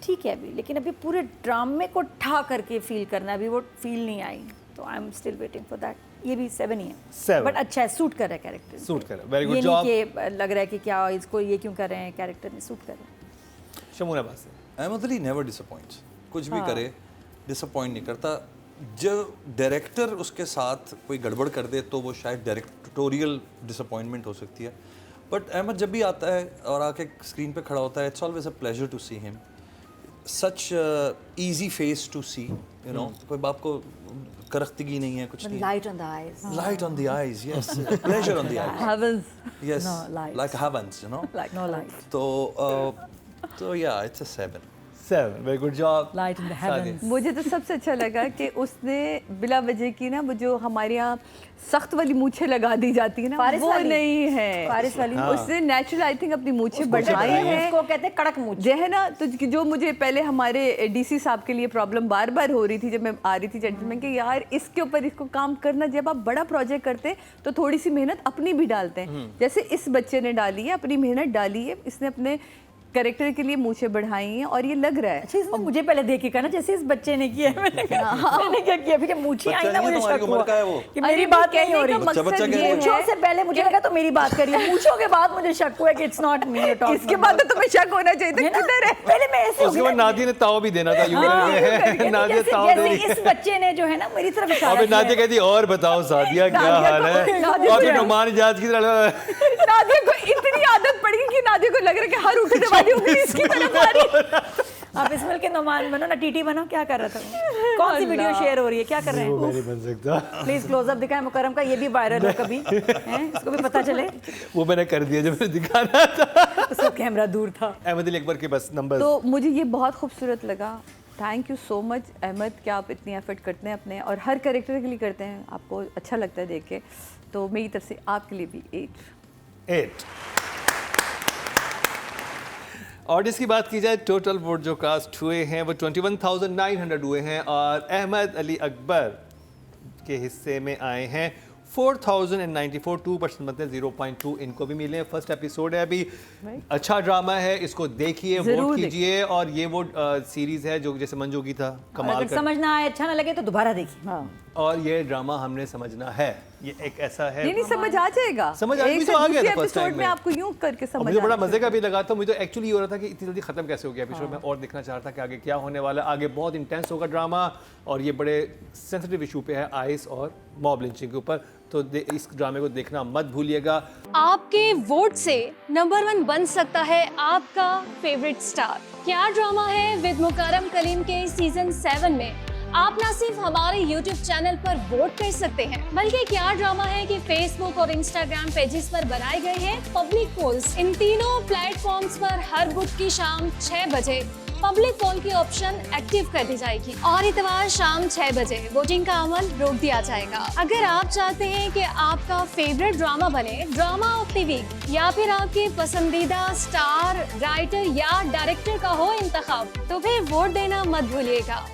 ठीक है अभी, लेकिन अभी पूरे ड्रामे को ठा करके फील करना, अभी वो फील नहीं आई, तो I am still waiting for that. ये भी 7 ही है, बट अच्छा है, सूट कर रहा है कैरेक्टर, सूट कर रहा है, वेरी गुड ये जॉब। नहीं कि लग रहा है कि क्या इसको ये क्यों कर रहे हैं, कैरेक्टर में सूट कर रहे हैं। शमून अब्बास अहमद अली नेवर डिसअपॉइंट्स, कुछ भी करे डिसअपॉइंट नहीं करता। जब डायरेक्टर उसके साथ कोई गड़बड़ कर दे तो वो शायद डायरेक्टोरियल डिसअपॉइंटमेंट हो सकती है, बट अहमद जब भी आता है और आके स्क्रीन पे खड़ा होता है, it's always a pleasure to see him, such easy face to see, you know, कोई बाप को करख्तगी नहीं है, कुछ नहीं, light on the eyes, light on the eyes, yes, pleasure on the eyes, heavens, yes, No, like heavens, you know, like no light, तो या it's a 7, very good job. light in the heavens। मुझे तो सबसे अच्छा लगा कि उसने बिला वजह की ना वो जो हमारे यहाँ सख्त वाली मूछें लगा दी जाती है ना, फारिस वो वाली? नहीं है, फारिस वाली उसने नेचुरल आई थिंक अपनी मूछें बढ़ाई है, इसको कहते हैं कड़क मूंछ, जो है ना। तो जो मुझे पहले हमारे DC साहब के लिए प्रॉब्लम बार बार हो रही थी जब मैं आ रही थी जेंटलमैन कि यार इसके ऊपर इसको काम करना, जब आप बड़ा प्रोजेक्ट करते तो थोड़ी सी मेहनत अपनी भी डालते हैं, जैसे इस बच्चे ने डाली है, अपनी मेहनत डाली है, इसने अपने कैरेक्टर के लिए मूछें बढ़ाई हैं और ये लग रहा है। अच्छा, इसमें मुझे पहले देख के कहना जैसे इस बच्चे ने किया है। मैंने क्या किया, फिर जब मूछें आई ना मुझे शक हुआ कि मेरी बात नहीं हो रही। मूछों से पहले मुझे लगा तो मेरी बात करिए, मूछों के बाद मुझे शक हुआ कि it's not me at all. इसके बाद तो तुम्हें शक होना चाहिए था किधर है। पहले मैं ऐसे उसके बाद नादिया ने ताव भी देना था। नादिया ताव दे रही, इस बच्चे ने जो है ना मेरी तरफ इशारा अबे नादिया कहती और बताओ सादिया क्या हाल है, और फिर नुमान इजाज की तरह नादिया को इतनी आदत पड़ी कि नादिया को लग रहा है कि हर उठने वाली होगी इसकी तरफ आ रही। आप इसमेल के नुमान बनो ना, टीटी बनो। क्या कर रहा था? कौन सी वीडियो शेयर हो रही है? क्या कर रहे हैं? वो नहीं बन सकता। प्लीज क्लोजअप दिखाएं मुकरम का, ये भी वायरल हो कभी हैं, इसको भी पता चले। वो मैंने कर दिया जब मैंने दिखाना था, उसका कैमरा दूर था। अहमद अली अकबर के बस नंबर। तो मुझे ये बहुत खूबसूरत लगा। Thank you so much Ahmad कि आप इतनी एफर्ट करते हैं अपने, और हर कैरेक्टर के लिए करते हैं, आपको अच्छा लगता है देख के। तो मेरी तरफ से आपके लिए भी 8। और इसकी बात की जाए, टोटल वोट जो कास्ट हुए हैं वो 21,900 हुए हैं, और अहमद अली अकबर के हिस्से में आए हैं 4,094, 2% मतलब 0.2 इनको भी मिले। फर्स्ट एपिसोड है अभी, अच्छा ड्रामा है, इसको देखिए, वोट कीजिए। और ये वो सीरीज है जो जैसे मंजोगी था, कमाल अगर समझ ना आए, अच्छा ना लगे तो दोबारा देखिए। और ये ड्रामा हमने समझना है, ये एक ऐसा है, नहीं समझ आ जाएगा, समझ आ गया था फर्स्ट टाइम में आपको यूं करके समझ। मुझे बड़ा मजे का भी लगा था। मुझे तो एक्चुअली ये हो रहा था कि इतनी जल्दी खत्म कैसे हो गया एपिसोड में, और देखना चाह रहा था कि आगे क्या होने वाला है। आगे बहुत इंटेंस होगा ड्रामा, और ये बड़े सेंसिटिव इशू पे है, आइस और मॉब लिंचिंग के ऊपर। तो इस ड्रामे को देखना मत भूलिएगा। आपके वोट से नंबर 1 बन सकता है आपका फेवरेट स्टार। क्या ड्रामा है विद मुकरम कलीम के सीजन 7 में आप न सिर्फ हमारे YouTube चैनल पर वोट कर सकते हैं, बल्कि क्या ड्रामा है कि Facebook और Instagram पेजेस पर बनाए गए हैं पब्लिक पोल्स। इन तीनों प्लेटफॉर्म्स पर हर बुध की शाम 6 बजे पब्लिक पोल की ऑप्शन एक्टिव कर दी जाएगी, और इतवार शाम 6 बजे वोटिंग का अमल रोक दिया जाएगा। अगर आप चाहते हैं कि आपका फेवरेट ड्रामा बने ड्रामा ऑफ द वीक, या फिर आपके पसंदीदा स्टार, राइटर या डायरेक्टर का हो इंतखाब, तो फिर वोट देना मत भूलिएगा।